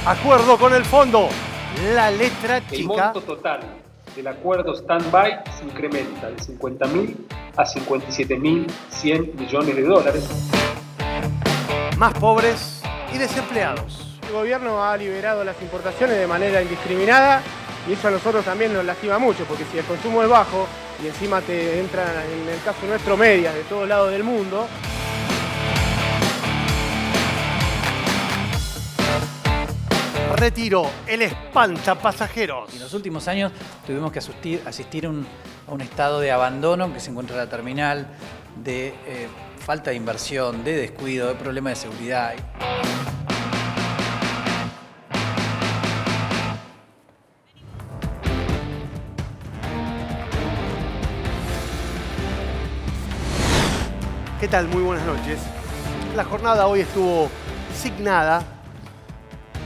Acuerdo con el fondo. La letra El chica. monto total del acuerdo stand-by se incrementa de 50.000 a 57.100 millones de dólares. Más pobres y desempleados. El gobierno ha liberado las importaciones de manera indiscriminada y eso a nosotros también nos lastima mucho, porque si el consumo es bajo y encima te entran, en el caso nuestro, medias de todos lados del mundo. Retiro, el espantapasajeros. En los últimos años tuvimos que asistir a un estado de abandono que se encuentra en la terminal, de falta de inversión, de descuido, de problemas de seguridad. ¿Qué tal? Muy buenas noches. La jornada hoy estuvo signada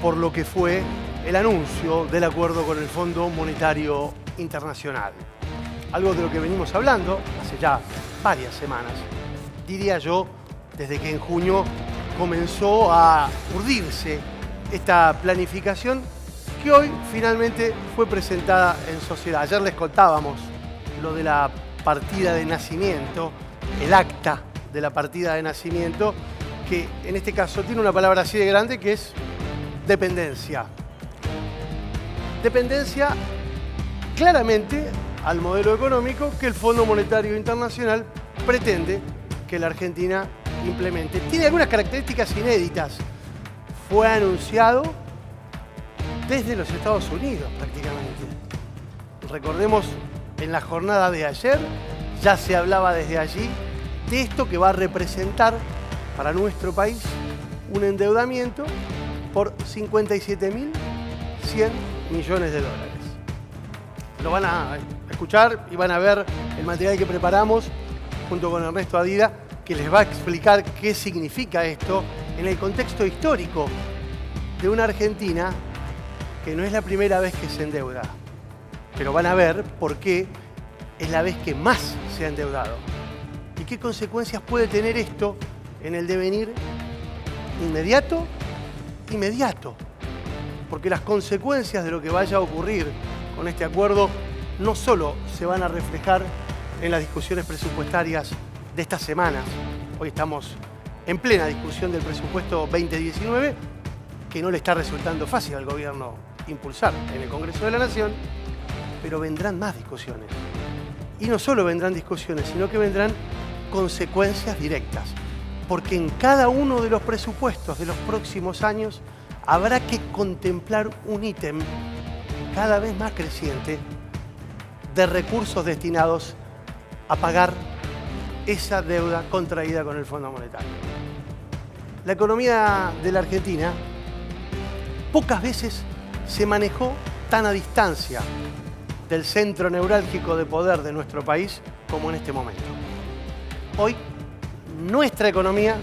por lo que fue el anuncio del acuerdo con el Fondo Monetario Internacional. Algo de lo que venimos hablando hace ya varias semanas. Diría yo, desde que en junio comenzó a urdirse esta planificación que hoy finalmente fue presentada en sociedad. Ayer les contábamos lo de la partida de nacimiento, el acta de la partida de nacimiento, que en este caso tiene una palabra así de grande que es dependencia. Dependencia claramente al modelo económico que el Fondo Monetario Internacional pretende que la Argentina implemente. Tiene algunas características inéditas. Fue anunciado desde los Estados Unidos prácticamente. Recordemos, en la jornada de ayer ya se hablaba desde allí de esto que va a representar para nuestro país un endeudamiento por 57.100 millones de dólares. Lo van a escuchar y van a ver el material que preparamos junto con Ernesto Adida, que les va a explicar qué significa esto en el contexto histórico de una Argentina que no es la primera vez que se endeuda, pero van a ver por qué es la vez que más se ha endeudado y qué consecuencias puede tener esto en el devenir inmediato, porque las consecuencias de lo que vaya a ocurrir con este acuerdo no solo se van a reflejar en las discusiones presupuestarias de estas semanas. Hoy estamos en plena discusión del presupuesto 2019, que no le está resultando fácil al gobierno impulsar en el Congreso de la Nación, pero vendrán más discusiones. Y no solo vendrán discusiones, sino que vendrán consecuencias directas, porque en cada uno de los presupuestos de los próximos años habrá que contemplar un ítem cada vez más creciente de recursos destinados a pagar esa deuda contraída con el Fondo Monetario. La economía de la Argentina pocas veces se manejó tan a distancia del centro neurálgico de poder de nuestro país como en este momento. Hoy, nuestra economía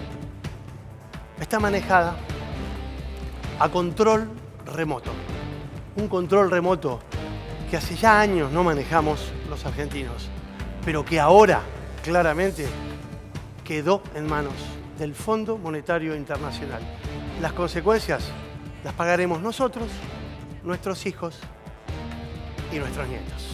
está manejada a control remoto. Un control remoto que hace ya años no manejamos los argentinos, pero que ahora claramente quedó en manos del Fondo Monetario Internacional. Las consecuencias las pagaremos nosotros, nuestros hijos y nuestros nietos.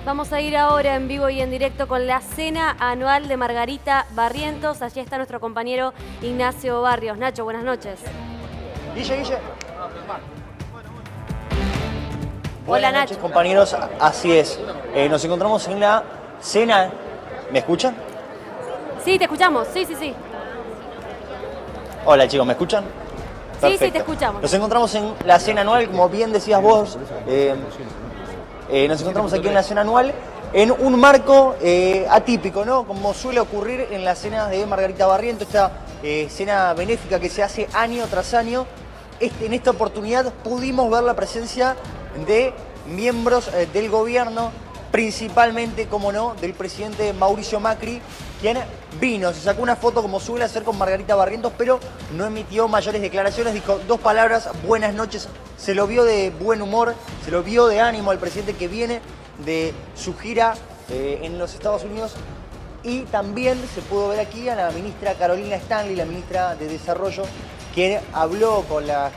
Vamos a ir ahora en vivo y en directo con la cena anual de Margarita Barrientos. Allí está nuestro compañero Ignacio Barrios. Nacho, buenas noches. Guille. Hola, Buenas noches, Nacho. compañeros. Así es. Nos encontramos en la cena. ¿Me escuchan? Sí, te escuchamos. Sí. Hola, chicos, ¿me escuchan? Sí, Perfecto. te escuchamos. Nos encontramos en la cena anual, como bien decías vos. Nos encontramos aquí en la cena anual en un marco atípico, ¿no? Como suele ocurrir en las cenas de Margarita Barrientos, esta cena benéfica que se hace año tras año. En esta oportunidad pudimos ver la presencia de miembros del gobierno, principalmente, como no, del presidente Mauricio Macri, quien vino, se sacó una foto como suele hacer con Margarita Barrientos, pero no emitió mayores declaraciones, dijo dos palabras, buenas noches, se lo vio de buen humor, se lo vio de ánimo al presidente que viene de su gira en los Estados Unidos Y también se pudo ver aquí a la ministra Carolina Stanley, la ministra de Desarrollo, quien habló con la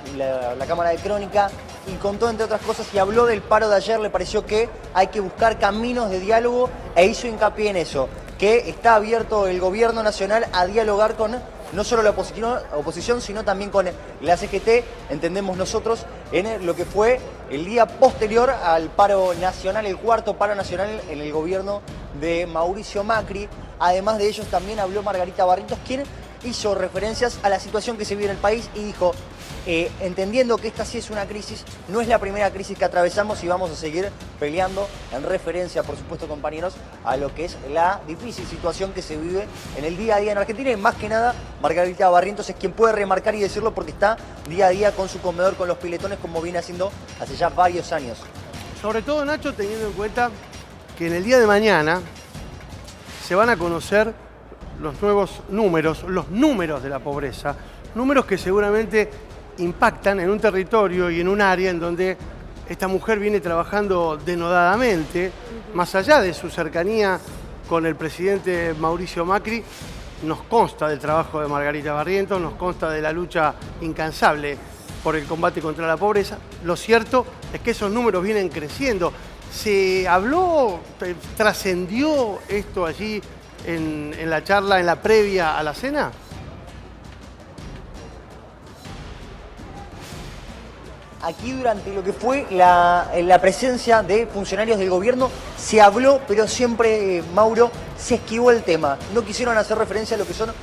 Cámara de Crónica y contó, entre otras cosas, y habló del paro de ayer. Le pareció que hay que buscar caminos de diálogo e hizo hincapié en eso, que está abierto el gobierno nacional a dialogar con no solo la oposición, sino también con la CGT, entendemos nosotros, en lo que fue el día posterior al paro nacional, el cuarto paro nacional en el gobierno de Mauricio Macri. Además de ellos también habló Margarita Barrientos, quien hizo referencias a la situación que se vive en el país y dijo, entendiendo que esta sí es una crisis, no es la primera crisis que atravesamos y vamos a seguir peleando, en referencia, por supuesto, compañeros, a lo que es la difícil situación que se vive en el día a día en Argentina. Y más que nada, Margarita Barrientos es quien puede remarcar y decirlo porque está día a día con su comedor, con los piletones, como viene haciendo hace ya varios años. Sobre todo, Nacho, teniendo en cuenta que en el día de mañana se van a conocer los nuevos números, los números de la pobreza, números que seguramente impactan en un territorio y en un área en donde esta mujer viene trabajando denodadamente, más allá de su cercanía con el presidente Mauricio Macri. Nos consta del trabajo de Margarita Barrientos, nos consta de la lucha incansable por el combate contra la pobreza. Lo cierto es que esos números vienen creciendo. ¿Se habló, trascendió esto allí en la charla, en la previa a la cena? Aquí durante lo que fue la presencia de funcionarios del gobierno se habló, pero siempre, Mauro, se esquivó el tema. No quisieron hacer referencia a lo que son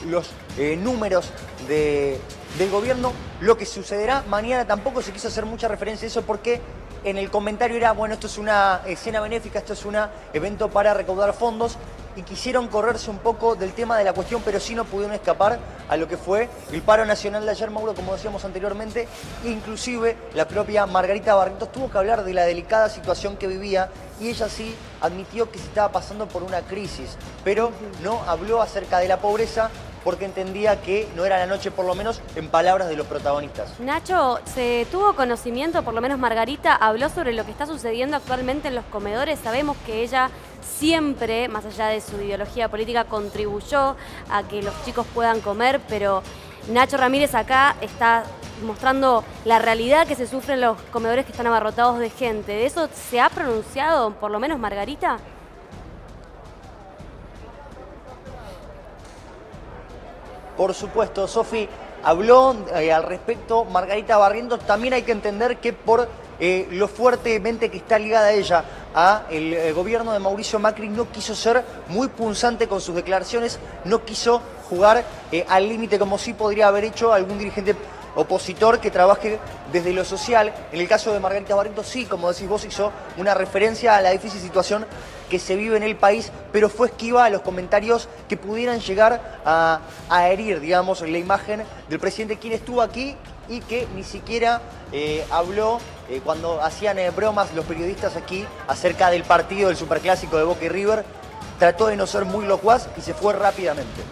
los números del gobierno. Lo que sucederá mañana tampoco se quiso hacer mucha referencia a eso porque en el comentario era, bueno, esto es una cena benéfica, esto es un evento para recaudar fondos, y quisieron correrse un poco del tema de la cuestión, pero sí no pudieron escapar a lo que fue el paro nacional de ayer, Mauro, como decíamos anteriormente. Inclusive la propia Margarita Barrientos tuvo que hablar de la delicada situación que vivía y ella sí admitió que se estaba pasando por una crisis, pero no habló acerca de la pobreza porque entendía que no era la noche, por lo menos en palabras de los protagonistas. Nacho, ¿se tuvo conocimiento, por lo menos Margarita, habló sobre lo que está sucediendo actualmente en los comedores? Sabemos que ella siempre, más allá de su ideología política, contribuyó a que los chicos puedan comer, pero Nacho Ramírez acá está mostrando la realidad que se sufre en los comedores que están abarrotados de gente. ¿De eso se ha pronunciado, por lo menos, Margarita? Por supuesto, Sofi, habló al respecto Margarita Barrientos. También hay que entender que por lo fuertemente que está ligada ella a el gobierno de Mauricio Macri, no quiso ser muy punzante con sus declaraciones, no quiso jugar al límite como sí podría haber hecho algún dirigente opositor que trabaje desde lo social. En el caso de Margarita Barrientos sí, como decís vos, hizo una referencia a la difícil situación que se vive en el país, pero fue esquiva a los comentarios que pudieran llegar a herir, digamos, la imagen del presidente, quien estuvo aquí y que ni siquiera habló cuando hacían bromas los periodistas aquí acerca del partido del Superclásico de Boca y River. Trató de no ser muy locuaz y se fue rápidamente.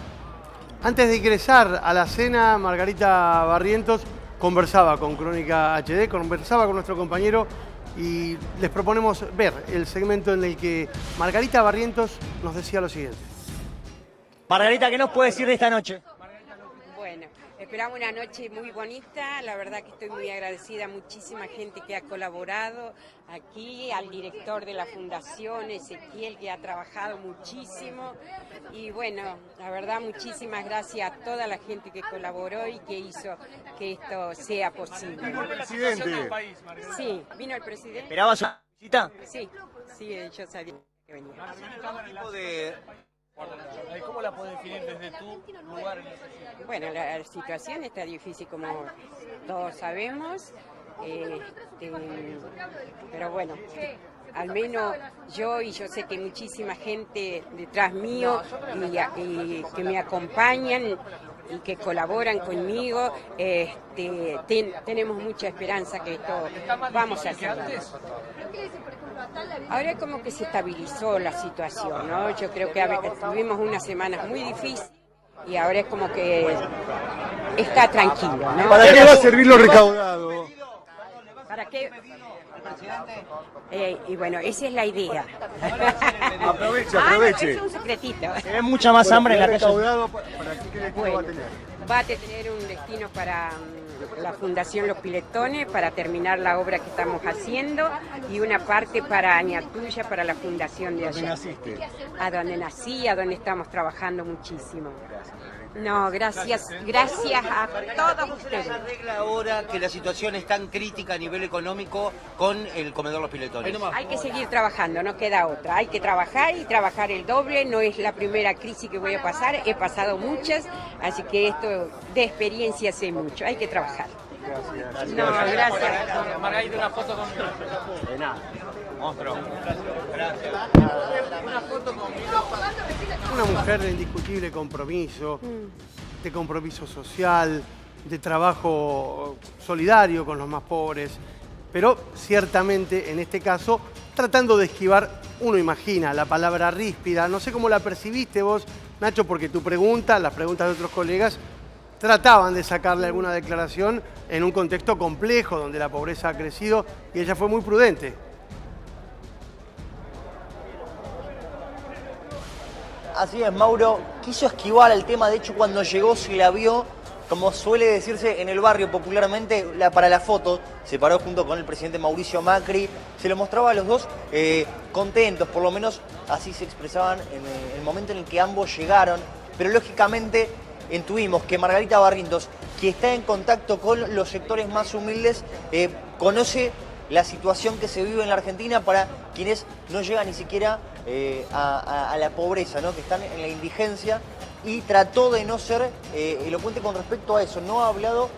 Antes de ingresar a la cena, Margarita Barrientos conversaba con Crónica HD, conversaba con nuestro compañero y les proponemos ver el segmento en el que Margarita Barrientos nos decía lo siguiente. Margarita, ¿qué nos puede decir de esta noche? Bueno, esperamos una noche muy bonita, la verdad que estoy muy agradecida a muchísima gente que ha colaborado aquí, al director de la fundación, Ezequiel, que ha trabajado muchísimo, y bueno, la verdad muchísimas gracias a toda la gente que colaboró y que hizo que esto sea posible. ¿Vino el presidente? Sí, vino el presidente. ¿Esperaba su visita? Sí, yo sabía que venía. ¿Cómo la podés definir desde tu lugar en ese sitio? Bueno, la situación está difícil como todos sabemos, pero bueno, al menos yo y yo sé que muchísima gente detrás mío y que me acompañan y que colaboran conmigo, tenemos mucha esperanza que esto vamos a hacer. Ahora es como que se estabilizó la situación, ¿no? Yo creo que tuvimos unas semanas muy difíciles y ahora es como que está tranquilo, ¿no? ¿Para qué va a servir lo recaudado? ¿Para qué? Y bueno, esa es la idea. Aproveche. Es un secretito. Se ve mucha más hambre en la calle. Bueno, va a tener un destino para la Fundación Los Piletones, para terminar la obra que estamos haciendo, y una parte para Añatuya, para la fundación de allá. ¿Dónde naciste? A donde nací, a donde estamos trabajando muchísimo. No, gracias a todos ustedes. ¿Cómo se arregla ahora que la situación es tan crítica a nivel económico con el comedor Los Piletones? Hay que seguir trabajando, no queda otra. Hay que trabajar y trabajar el doble. No es la primera crisis que voy a pasar, he pasado muchas, así que esto de experiencia sé mucho. Hay que trabajar. Gracias. No, gracias. Margarita, una foto conmigo. De nada. Monstruo. Una mujer de indiscutible compromiso, de compromiso social, de trabajo solidario con los más pobres, pero ciertamente en este caso tratando de esquivar, uno imagina, la palabra ríspida. No sé cómo la percibiste vos, Nacho, porque tu pregunta, las preguntas de otros colegas, trataban de sacarle alguna declaración en un contexto complejo donde la pobreza ha crecido y ella fue muy prudente. Así es, Mauro quiso esquivar el tema, de hecho cuando llegó se la vio, como suele decirse en el barrio popularmente, para la foto, se paró junto con el presidente Mauricio Macri, se lo mostraba a los dos contentos, por lo menos así se expresaban en el momento en el que ambos llegaron, pero lógicamente intuimos que Margarita Barrientos, que está en contacto con los sectores más humildes, conoce la situación que se vive en la Argentina para quienes no llegan ni siquiera a la pobreza, ¿no? Que están en la indigencia, y trató de no ser elocuente con respecto a eso. No ha hablado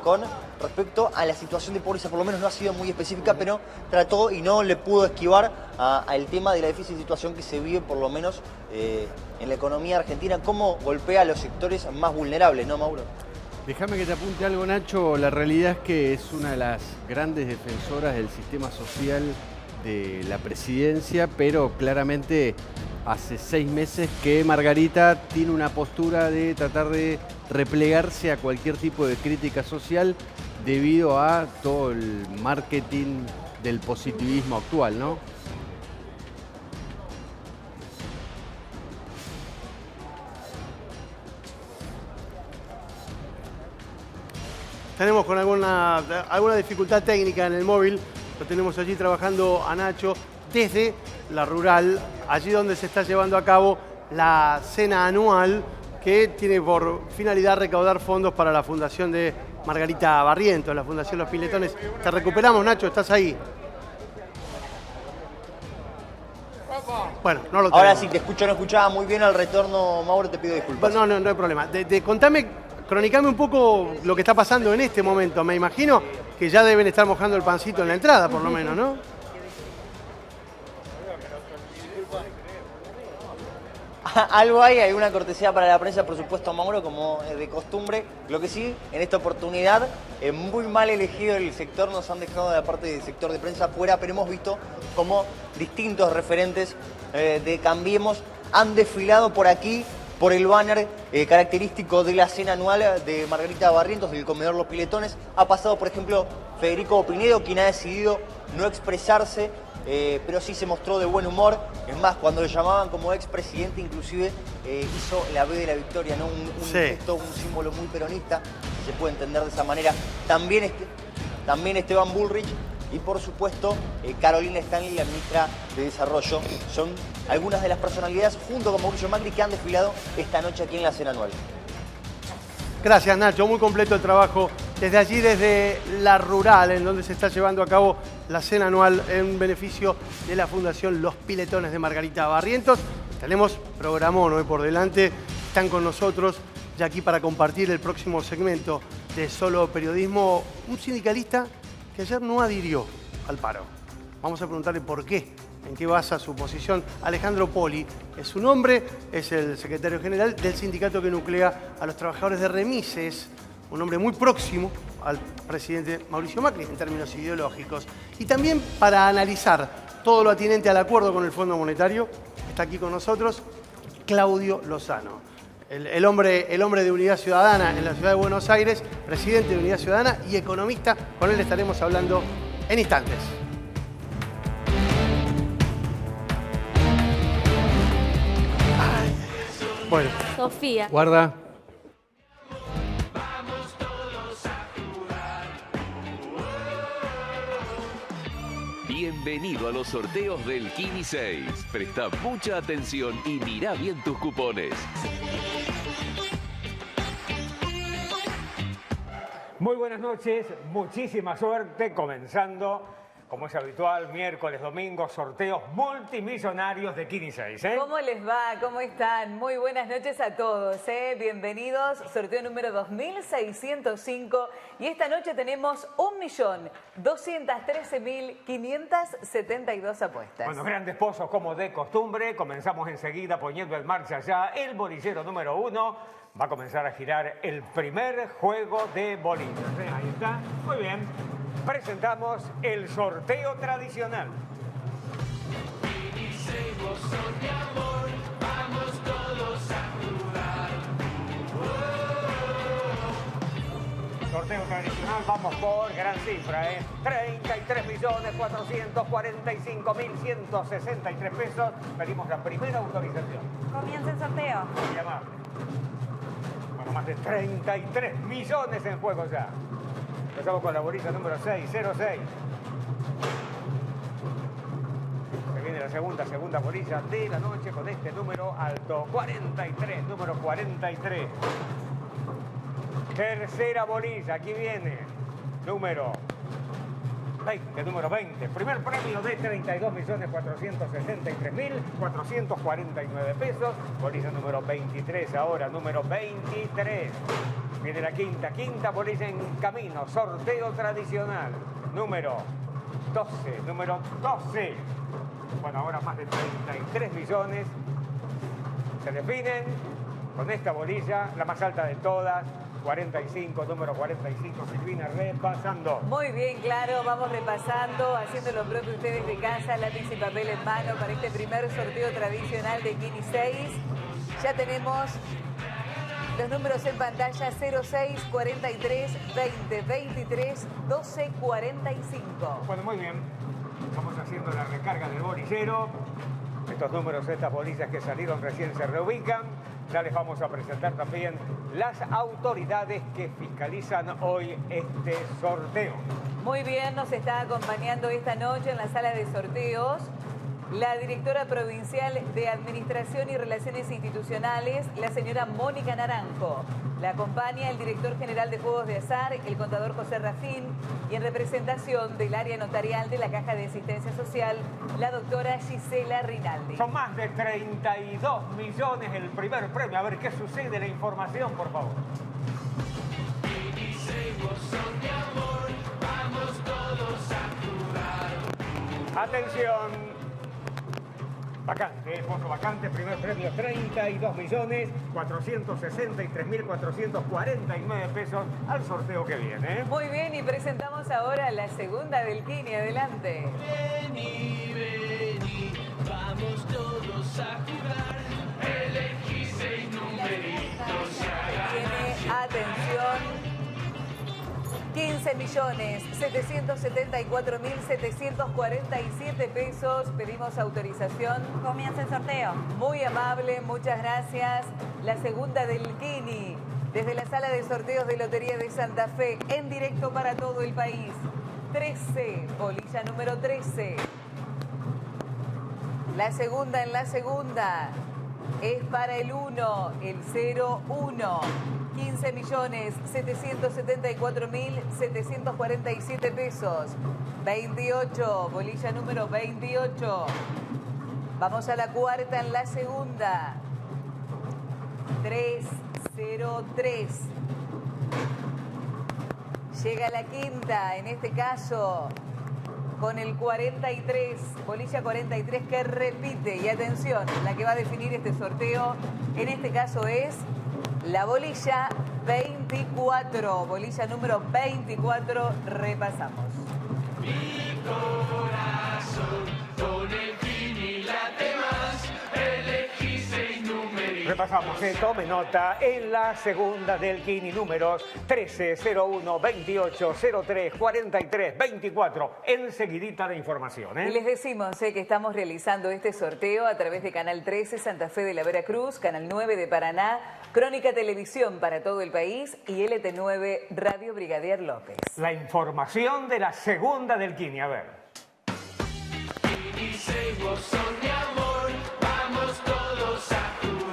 con respecto a la situación de pobreza, por lo menos no ha sido muy específica, pero trató y no le pudo esquivar al tema de la difícil situación que se vive, por lo menos en la economía argentina, cómo golpea a los sectores más vulnerables, ¿no, Mauro? Déjame que te apunte algo, Nacho. La realidad es que es una de las grandes defensoras del sistema social de la presidencia, pero claramente hace 6 meses que Margarita tiene una postura de tratar de replegarse a cualquier tipo de crítica social debido a todo el marketing del positivismo actual, ¿no? Tenemos con alguna dificultad técnica en el móvil, lo tenemos allí trabajando a Nacho desde la rural, allí donde se está llevando a cabo la cena anual que tiene por finalidad recaudar fondos para la fundación de Margarita Barrientos, la Fundación Los Piletones. Te recuperamos, Nacho, ¿estás ahí? Bueno, no lo tenemos. Ahora sí, te escucho, no escuchaba muy bien el retorno, Mauro, te pido disculpas. No hay problema. Cronicame un poco lo que está pasando en este momento. Me imagino que ya deben estar mojando el pancito en la entrada, por lo menos, ¿no? Algo hay una cortesía para la prensa, por supuesto, Mauro, como de costumbre. Lo que sí, en esta oportunidad, muy mal elegido el sector, nos han dejado de la parte del sector de prensa fuera, pero hemos visto como distintos referentes de Cambiemos han desfilado por aquí, por el banner característico de la cena anual de Margarita Barrientos, del comedor Los Piletones. Ha pasado, por ejemplo, Federico Pinedo, quien ha decidido no expresarse, pero sí se mostró de buen humor. Es más, cuando lo llamaban como expresidente, inclusive hizo la B de la victoria, ¿no? Un gesto, un símbolo muy peronista, se puede entender de esa manera. También Esteban Bullrich y, por supuesto, Carolina Stanley, la ministra de Desarrollo. Son algunas de las personalidades, junto con Mauricio Macri, que han desfilado esta noche aquí en la cena anual. Gracias, Nacho. Muy completo el trabajo desde allí, desde la rural, en donde se está llevando a cabo la cena anual en beneficio de la Fundación Los Piletones de Margarita Barrientos. Tenemos programón hoy por delante. Están con nosotros ya aquí para compartir el próximo segmento de Solo Periodismo, un sindicalista que ayer no adhirió al paro. Vamos a preguntarle por qué, en qué basa su posición. Alejandro Poli es su nombre, es el secretario general del sindicato que nuclea a los trabajadores de remises, un hombre muy próximo al presidente Mauricio Macri en términos ideológicos. Y también para analizar todo lo atinente al acuerdo con el Fondo Monetario, está aquí con nosotros Claudio Lozano, el hombre de Unidad Ciudadana en la ciudad de Buenos Aires, presidente de Unidad Ciudadana y economista. Con él estaremos hablando en instantes. Bueno. Sofía. Guarda. Bienvenido a los sorteos del Kini 6. Presta mucha atención y mira bien tus cupones. Muy buenas noches, muchísima suerte, comenzando, como es habitual, miércoles, domingo, sorteos multimillonarios de Kini 6. ¿Cómo les va? ¿Cómo están? Muy buenas noches a todos. Bienvenidos, sorteo número 2605. Y esta noche tenemos 1.213.572 apuestas. Bueno, grandes pozos como de costumbre. Comenzamos enseguida poniendo en marcha ya el bolillero número 1. Va a comenzar a girar el primer juego de bolillos. Ahí está. Muy bien. Presentamos el sorteo tradicional. Sorteo tradicional, vamos por gran cifra, 33.445.163 pesos. Pedimos la primera autorización. Comienza el sorteo. Muy amable. Bueno, más de 33 millones en juego ya. Empezamos con la bolilla número 606. Se viene la segunda bolilla de la noche con este número alto. 43, número 43. Tercera bolilla, aquí viene. Número 20. Primer premio de 32.463.449 pesos. Bolilla número 23 ahora, número 23. Viene la quinta bolilla en camino, sorteo tradicional, número 12. Bueno, ahora más de 33 millones se definen con esta bolilla, la más alta de todas, 45, número 45, Silvina, repasando. Muy bien, claro, vamos repasando, haciendo lo propio ustedes de casa, lápiz y papel en mano para este primer sorteo tradicional de Kini 6. Ya tenemos los números en pantalla: 06, 43, 20, 23, 12, 45. Bueno, muy bien. Vamos haciendo la recarga del bolillero. Estos números, estas bolillas que salieron recién se reubican. Ya les vamos a presentar también las autoridades que fiscalizan hoy este sorteo. Muy bien, nos está acompañando esta noche en la sala de sorteos la directora provincial de Administración y Relaciones Institucionales, la señora Mónica Naranjo. La acompaña el director general de Juegos de Azar, el contador José Rafín, y en representación del área notarial de la Caja de Asistencia Social, la doctora Gisela Rinaldi. Son más de 32 millones el primer premio. A ver qué sucede, la información, por favor. Atención. Vacante, pozo vacante, primer premio 32.463.449 pesos al sorteo que viene. Muy bien, y presentamos ahora la segunda del Kini. Adelante. Vení, vamos todos a jugar. Elegí 6 numeritos. Tiene, atención, 15.774.747 pesos. Pedimos autorización. Comienza el sorteo. Muy amable, muchas gracias. La segunda del Kini, desde la sala de sorteos de Lotería de Santa Fe, en directo para todo el país. 13, bolilla número 13. La segunda en la segunda es para el 1, el 01. 15.774.747 pesos. 28, bolilla número 28. Vamos a la cuarta en la segunda. 303. Llega la quinta, en este caso con el 43, bolilla 43 que repite. Y atención, la que va a definir este sorteo en este caso es la bolilla 24, bolilla número 24, repasamos. Mi corazón con el Kini late más, elegí 6 numeritos. Repasamos, tome nota, en la segunda del Kini, números 13, 01, 28, 03, 43, 24. Enseguidita de información. Y les decimos que estamos realizando este sorteo a través de Canal 13 Santa Fe de la Veracruz, Canal 9 de Paraná, Crónica Televisión para todo el país y LT9 Radio Brigadier López. La información de la segunda del Kini, a ver. Vos son mi amor, vamos todos a jugar.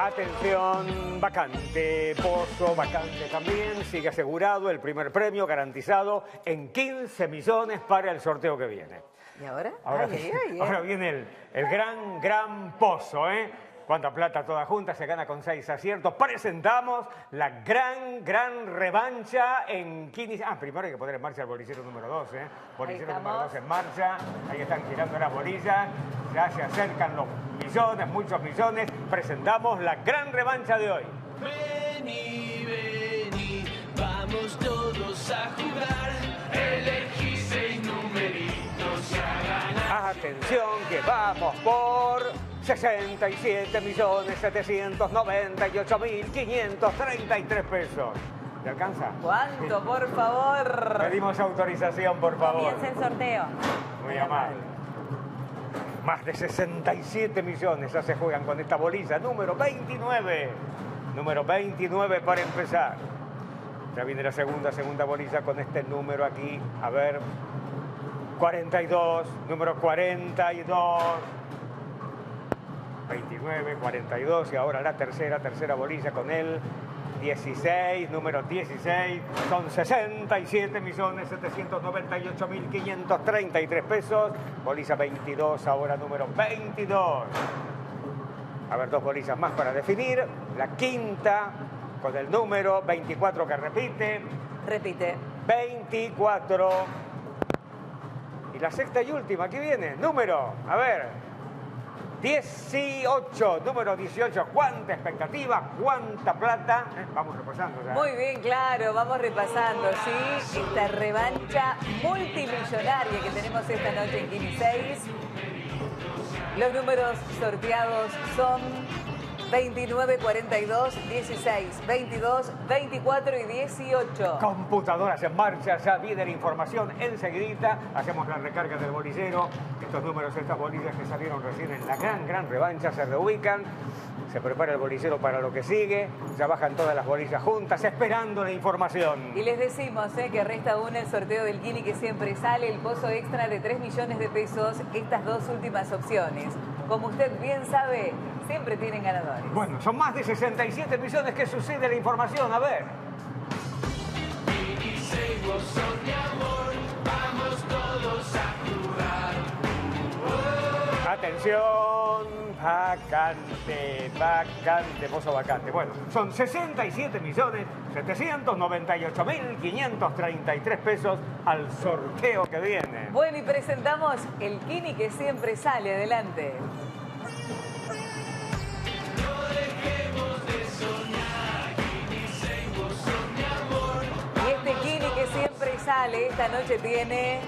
Atención, vacante, pozo vacante también, sigue asegurado el primer premio garantizado en 15 millones para el sorteo que viene. ¿Y ahora? Ahora viene el gran pozo, ¿Cuánta plata toda junta? Se gana con 6 aciertos. Presentamos la gran revancha en Kini. Primero hay que poner en marcha el bolicero número 2, Bolicero número 2 en marcha. Ahí están girando las bolillas. Ya se acercan los millones, muchos millones. Presentamos la gran revancha de hoy. Vení, vamos todos a jugar. Elegí 6 numeritos y a ganar. Atención que vamos por 67.798.533 pesos. ¿Te alcanza? ¿Cuánto, por favor? Pedimos autorización, por favor. Comienza el sorteo. Muy amable. Más de 67 millones ya se juegan con esta bolilla. Número 29. Número 29 para empezar. Ya viene la segunda bolilla con este número aquí. A ver. 42. Número 42. 29, 42 y ahora la tercera bolilla con el 16, número 16, son 67.798.533 pesos. Bolilla 22, ahora número 22. A ver, 2 bolillas más para definir. La quinta con el número 24 que repite. Repite. 24. Y la sexta y última, aquí viene, número, a ver. 18, número 18, cuánta expectativa, cuánta plata. Vamos repasando ya. Muy bien, claro, vamos repasando, ¿sí? Esta revancha multimillonaria que tenemos esta noche en Kini 6. Los números sorteados son 29, 42, 16, 22, 24 y 18. Computadoras en marcha, ya viene la información enseguidita. Hacemos la recarga del bolillero. Estos números, estas bolillas que salieron recién en la gran revancha se reubican. Se prepara el bolillero para lo que sigue. Ya bajan todas las bolillas juntas esperando la información. Y les decimos que resta aún el sorteo del Kini que siempre sale, el pozo extra de 3 millones de pesos, estas dos últimas opciones. Como usted bien sabe, siempre tienen ganadores. Bueno, son más de 67 millones. ¿Qué sucede? La información, a ver. Vos son mi amor, vamos todos a jugar. Atención, vacante, pozo vacante. Bueno, son 67.798.533 pesos al sorteo que viene. Bueno, y presentamos el Kini que siempre sale. Adelante. Y este Kini que siempre sale esta noche tiene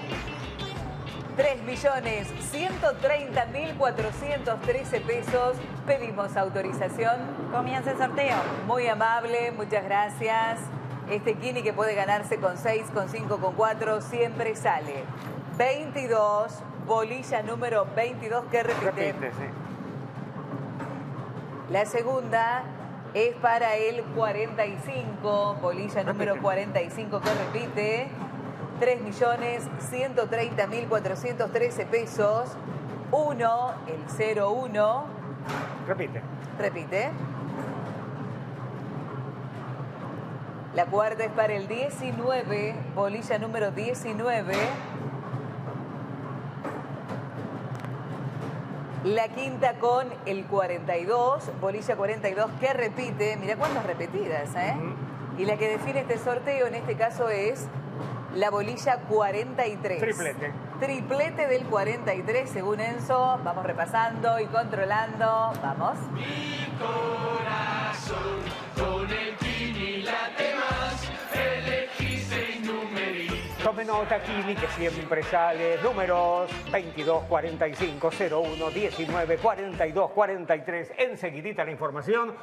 3.130.413 pesos. Pedimos autorización. Comienza el sorteo. Muy amable, muchas gracias. Este Kini que puede ganarse con 6, con 5, con 4, siempre sale. 22, bolilla número 22 que repite. La segunda es para el 45, bolilla número 45 que repite. 3.130.413 pesos. 1, el 01. Repite. Repite. La cuarta es para el 19, bolilla número 19. La quinta con el 42, bolilla 42 que repite. Mirá cuántas repetidas, Y la que define este sorteo en este caso es la bolilla 43. Triplete. Triplete del 43 según Enzo. Vamos repasando y controlando. Vamos. Mi corazón con el Kini late más. Elegí 6 numeritos. Tome nota, Kini, que siempre sale. Números 22 45 01 19 42 43. Enseguidita la información.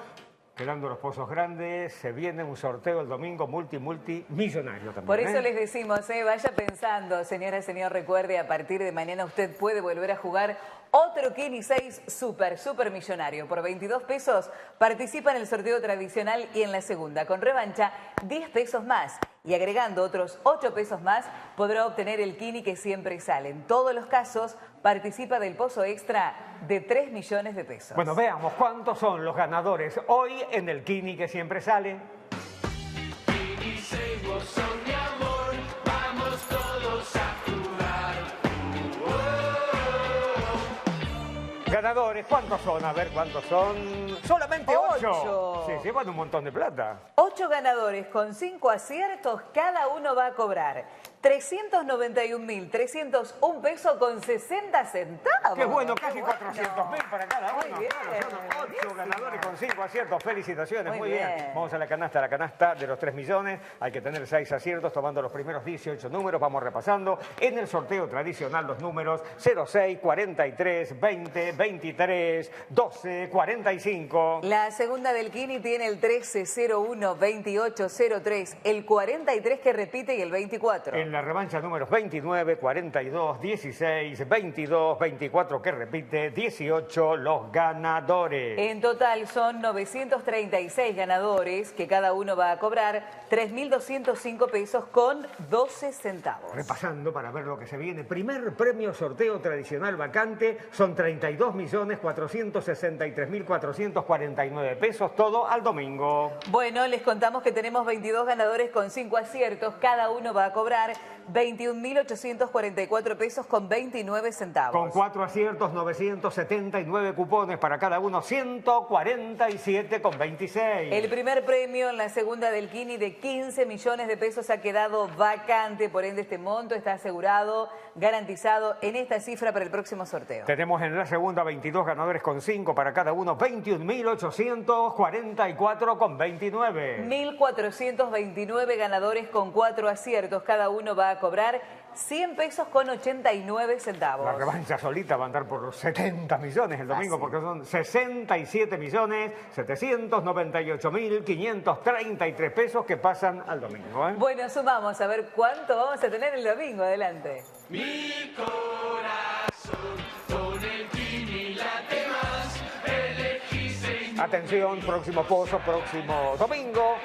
Quedando los pozos grandes, se viene un sorteo el domingo multimillonario también. Por eso les decimos, vaya pensando, señora, señor, recuerde, a partir de mañana usted puede volver a jugar otro Kini 6 super millonario. Por 22 pesos participa en el sorteo tradicional y en la segunda. Con revancha, 10 pesos más. Y agregando otros 8 pesos más, podrá obtener el Kini que siempre sale. En todos los casos, participa del pozo extra de 3 millones de pesos. Bueno, veamos cuántos son los ganadores hoy en el Kini que siempre sale. Kini 6, vos sos mi amor, vamos todos a jugar. Ganadores, ¿cuántos son? A ver, ¿cuántos son? Solamente 8. Se llevan un montón de plata. 8 ganadores con 5 aciertos, cada uno va a cobrar 391.301 pesos con 60 centavos. Qué bueno, casi 400.000 para cada uno. Muy bien, Claro, son 8 ganadores con 5 aciertos. Felicitaciones, muy bien. bien. Vamos a la canasta de los 3 millones. Hay que tener 6 aciertos tomando los primeros 18 números. Vamos repasando. En el sorteo tradicional los números 06, 43, 20, 23, 12, 45. La segunda del Kini tiene el 1301, 2803, el 43 que repite y el 24. En la revancha números 29, 42, 16, 22, 24 que repite, 18 los ganadores. En total son 936 ganadores que cada uno va a cobrar 3.205 pesos con 12 centavos. Repasando para ver lo que se viene. Primer premio sorteo tradicional vacante son 32.463.449 pesos, todo al domingo. Bueno, les contamos que tenemos 22 ganadores con 5 aciertos. Cada uno va a cobrar 21.844 pesos con 29 centavos. Con 4 aciertos, 979 cupones para cada uno, 147 con 26. El primer premio en la segunda del Kini de 15 millones de pesos ha quedado vacante, por ende este monto está asegurado, garantizado en esta cifra para el próximo sorteo. Tenemos en la segunda 22 ganadores con 5 para cada uno, 21.844 con 29. 1.429 ganadores con 4 aciertos, cada uno va a cobrar 100 pesos con 89 centavos. La revancha solita va a andar por los 70 millones el domingo, porque son 67.798.533 pesos que pasan al domingo. Bueno, sumamos a ver cuánto vamos a tener el domingo. Adelante. Mi corazón con el Kini late más, elegí 6. Atención, próximo pozo, próximo domingo,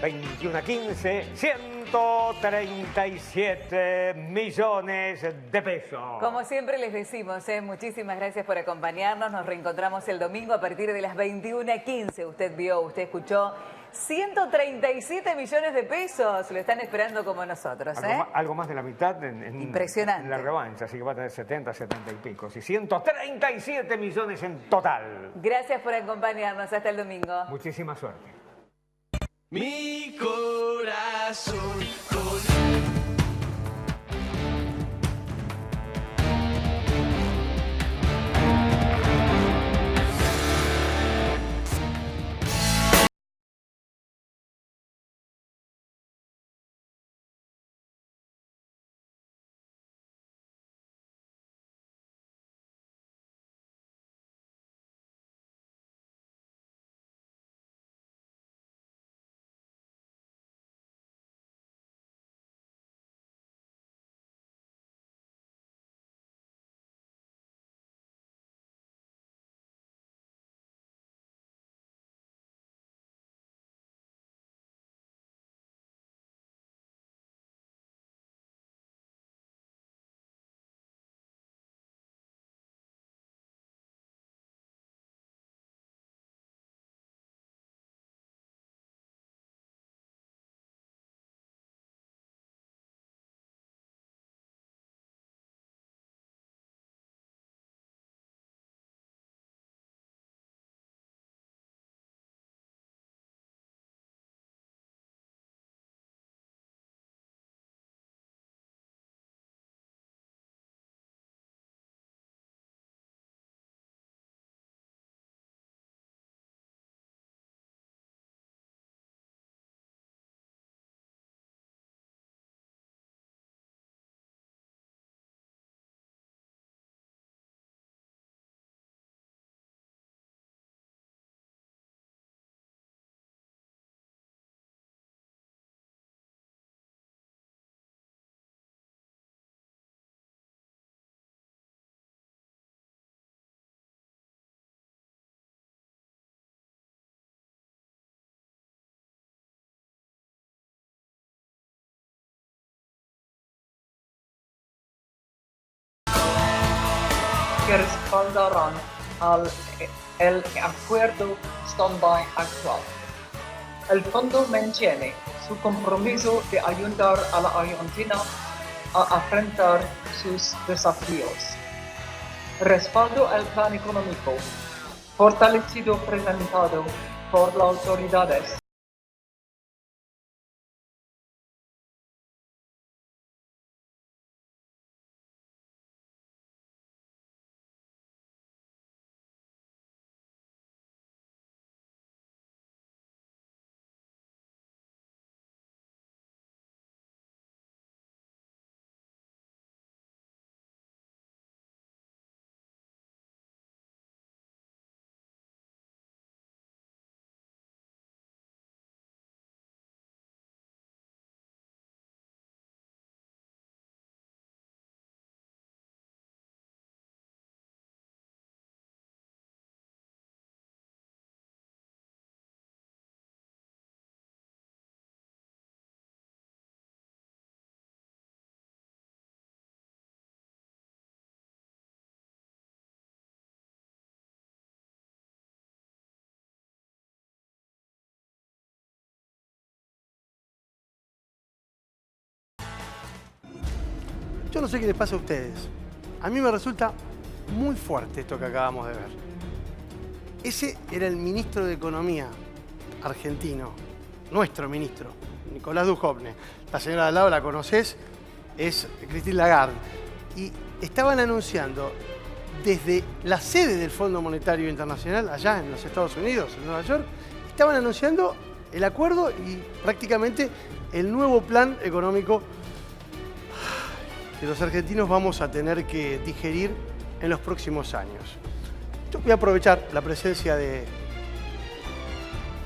21 a 15, 137 millones de pesos. Como siempre les decimos, muchísimas gracias por acompañarnos. Nos reencontramos el domingo a partir de las 21:15. Usted vio, usted escuchó. 137 millones de pesos. Lo están esperando como nosotros. Algo más de la mitad Impresionante. En la revancha, así que va a tener 70, 70 y pico. Y 137 millones en total. Gracias por acompañarnos. Hasta el domingo. Muchísima suerte. Mi corazón que respaldarán el acuerdo stand-by actual. El fondo mantiene su compromiso de ayudar a la Argentina a enfrentar sus desafíos. Respaldo al plan económico fortalecido presentado por las autoridades. Yo no sé qué les pasa a ustedes. A mí me resulta muy fuerte esto que acabamos de ver. Ese era el ministro de Economía argentino, nuestro ministro, Nicolás Dujovne. La señora de al lado la conocés, es Christine Lagarde. Y estaban anunciando desde la sede del Fondo Monetario Internacional, allá en los Estados Unidos, en Nueva York, estaban anunciando el acuerdo y prácticamente el nuevo plan económico que los argentinos vamos a tener que digerir en los próximos años. Yo voy a aprovechar la presencia de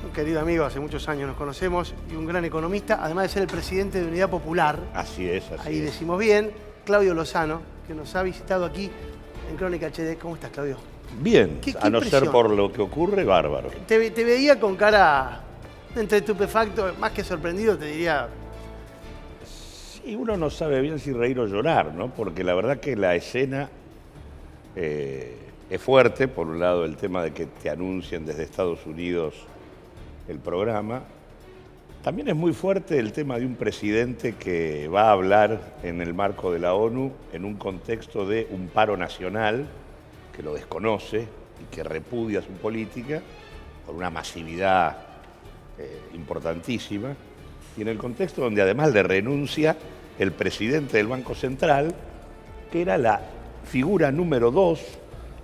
un querido amigo, hace muchos años nos conocemos, y un gran economista, además de ser el presidente de Unidad Popular. Así es, así ahí es. decimos bien, Claudio Lozano, que nos ha visitado aquí en Crónica HD. ¿Cómo estás, Claudio? Bien, ¿Qué a no impresión? ser por lo que ocurre, bárbaro. Te veía con cara entre estupefacto, más que sorprendido, te diría. Sí, uno no sabe bien si reír o llorar, ¿no? Porque la verdad que la escena es fuerte. Por un lado, el tema de que te anuncien desde Estados Unidos el programa. También es muy fuerte el tema de un presidente que va a hablar en el marco de la ONU en un contexto de un paro nacional que lo desconoce y que repudia su política con una masividad importantísima, y en el contexto donde además le renuncia el presidente del Banco Central, que era la figura número 2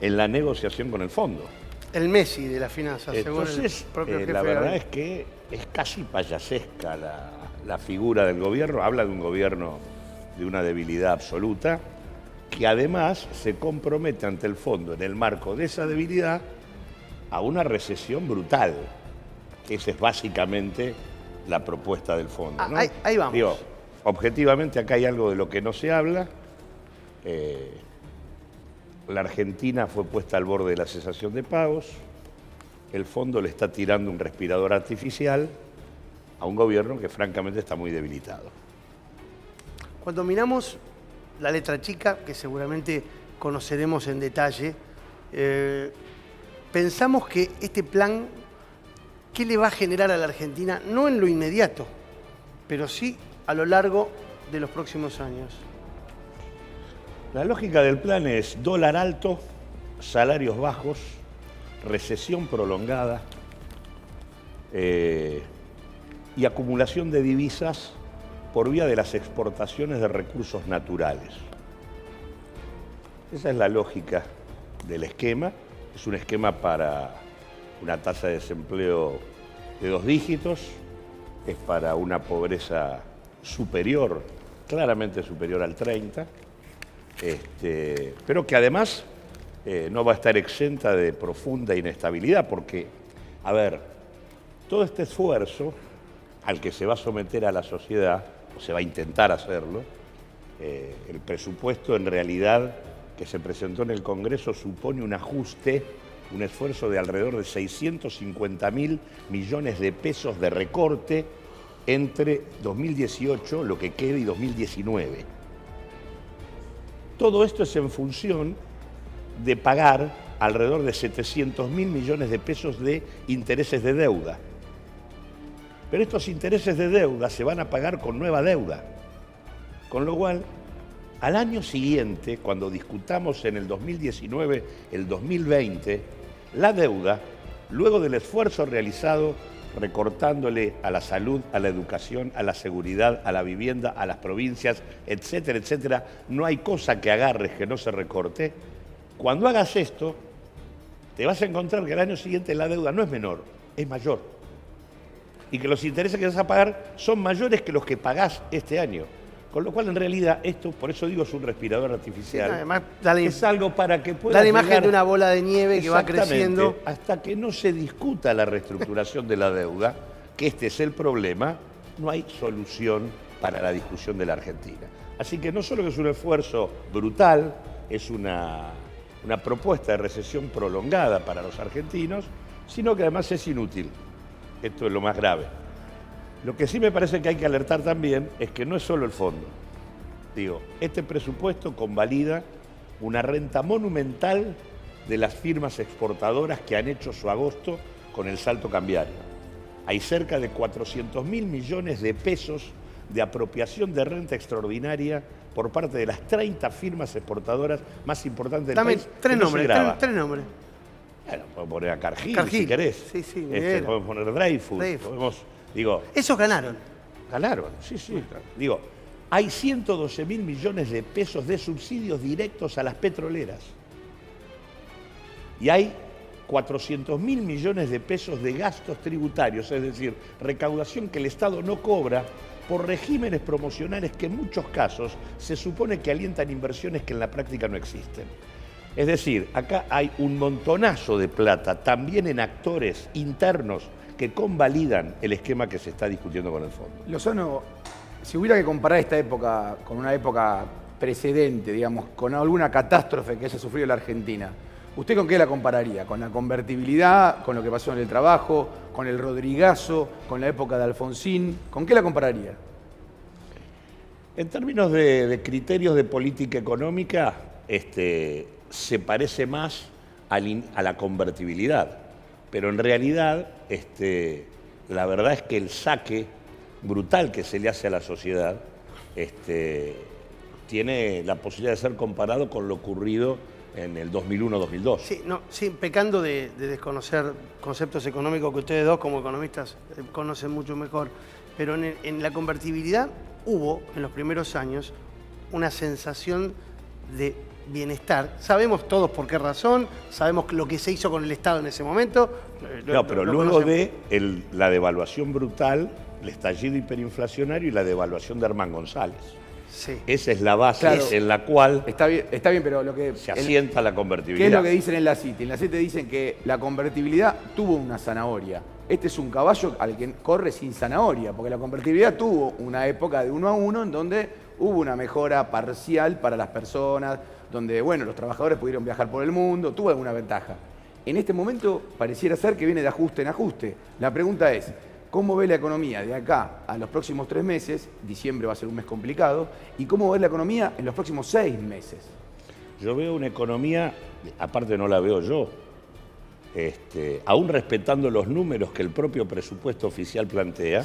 en la negociación con el fondo. El Messi de las finanzas, según el propio jefe. La verdad es que es casi payasesca la figura del gobierno. Habla de un gobierno de una debilidad absoluta, que además se compromete ante el fondo, en el marco de esa debilidad, a una recesión brutal. Esa es básicamente la propuesta del fondo, ¿no? Ahí vamos. Digo, objetivamente acá hay algo de lo que no se habla. La Argentina fue puesta al borde de la cesación de pagos. El fondo le está tirando un respirador artificial a un gobierno que francamente está muy debilitado. Cuando miramos la letra chica, que seguramente conoceremos en detalle, pensamos que este plan, ¿qué le va a generar a la Argentina? No en lo inmediato, pero sí a lo largo de los próximos años. La lógica del plan es dólar alto, salarios bajos, recesión prolongada y acumulación de divisas por vía de las exportaciones de recursos naturales. Esa es la lógica del esquema. Es un esquema para una tasa de desempleo de 2 dígitos, es para una pobreza superior, claramente superior al 30%, pero que además no va a estar exenta de profunda inestabilidad, porque, a ver, todo este esfuerzo al que se va a someter a la sociedad, o se va a intentar hacerlo, el presupuesto en realidad que se presentó en el Congreso supone un ajuste, un esfuerzo de alrededor de 650.000 millones de pesos de recorte entre 2018, lo que queda, y 2019. Todo esto es en función de pagar alrededor de 700.000 millones de pesos de intereses de deuda. Pero estos intereses de deuda se van a pagar con nueva deuda. Con lo cual, al año siguiente, cuando discutamos en el 2019, el 2020, la deuda, luego del esfuerzo realizado recortándole a la salud, a la educación, a la seguridad, a la vivienda, a las provincias, etcétera, etcétera, no hay cosa que agarres que no se recorte. Cuando hagas esto, te vas a encontrar que el año siguiente la deuda no es menor, es mayor. Y que los intereses que vas a pagar son mayores que los que pagás este año. Con lo cual, en realidad, esto, por eso digo, es un respirador artificial. Sí, además, es algo para que pueda da la imagen de una bola de nieve que va creciendo. Hasta que no se discuta la reestructuración de la deuda, que este es el problema, no hay solución para la discusión de la Argentina. Así que no solo que es un esfuerzo brutal, es una propuesta de recesión prolongada para los argentinos, sino que además es inútil. Esto es lo más grave. Lo que sí me parece que hay que alertar también es que no es solo el fondo. Digo, este presupuesto convalida una renta monumental de las firmas exportadoras que han hecho su agosto con el salto cambiario. Hay cerca de 400.000 millones de pesos de apropiación de renta extraordinaria por parte de las 30 firmas exportadoras más importantes del país. Tres nombres. Bueno, podemos poner a Cargill, si querés. Sí, sí, podemos poner Dreyfus. Podemos, digo, esos ganaron. Ganaron, sí. Digo, hay 112.000 millones de pesos de subsidios directos a las petroleras. Y hay 400.000 millones de pesos de gastos tributarios, es decir, recaudación que el Estado no cobra por regímenes promocionales que en muchos casos se supone que alientan inversiones que en la práctica no existen. Es decir, acá hay un montonazo de plata, también en actores internos que convalidan el esquema que se está discutiendo con el fondo. Lozano, si hubiera que comparar esta época con una época precedente, digamos, con alguna catástrofe que haya sufrido la Argentina, ¿usted con qué la compararía? ¿Con la convertibilidad? ¿Con lo que pasó en el trabajo? ¿Con el Rodrigazo? ¿Con la época de Alfonsín? ¿Con qué la compararía? En términos de criterios de política económica, se parece más a la convertibilidad. Pero en realidad, la verdad es que el saque brutal que se le hace a la sociedad tiene la posibilidad de ser comparado con lo ocurrido en el 2001-2002. Sí, pecando de desconocer conceptos económicos que ustedes dos como economistas conocen mucho mejor, pero en la convertibilidad hubo en los primeros años una sensación de bienestar. Sabemos todos por qué razón, sabemos lo que se hizo con el Estado en ese momento. Pero luego de la devaluación brutal, el estallido hiperinflacionario y la devaluación de Herman González. Sí. Esa es la base en la cual está bien, pero lo que se asienta la convertibilidad. ¿Qué es lo que dicen en la CITE? En la CITE dicen que la convertibilidad tuvo una zanahoria. Este es un caballo al que corre sin zanahoria, porque la convertibilidad tuvo una época de 1 a 1 en donde hubo una mejora parcial para las personas, donde, bueno, los trabajadores pudieron viajar por el mundo, tuvo alguna ventaja. En este momento pareciera ser que viene de ajuste en ajuste. La pregunta es, ¿cómo ve la economía de acá a los próximos 3 meses? Diciembre va a ser un mes complicado. ¿Y cómo ve la economía en los próximos 6 meses? Yo veo una economía, aparte no la veo yo, aún respetando los números que el propio presupuesto oficial plantea,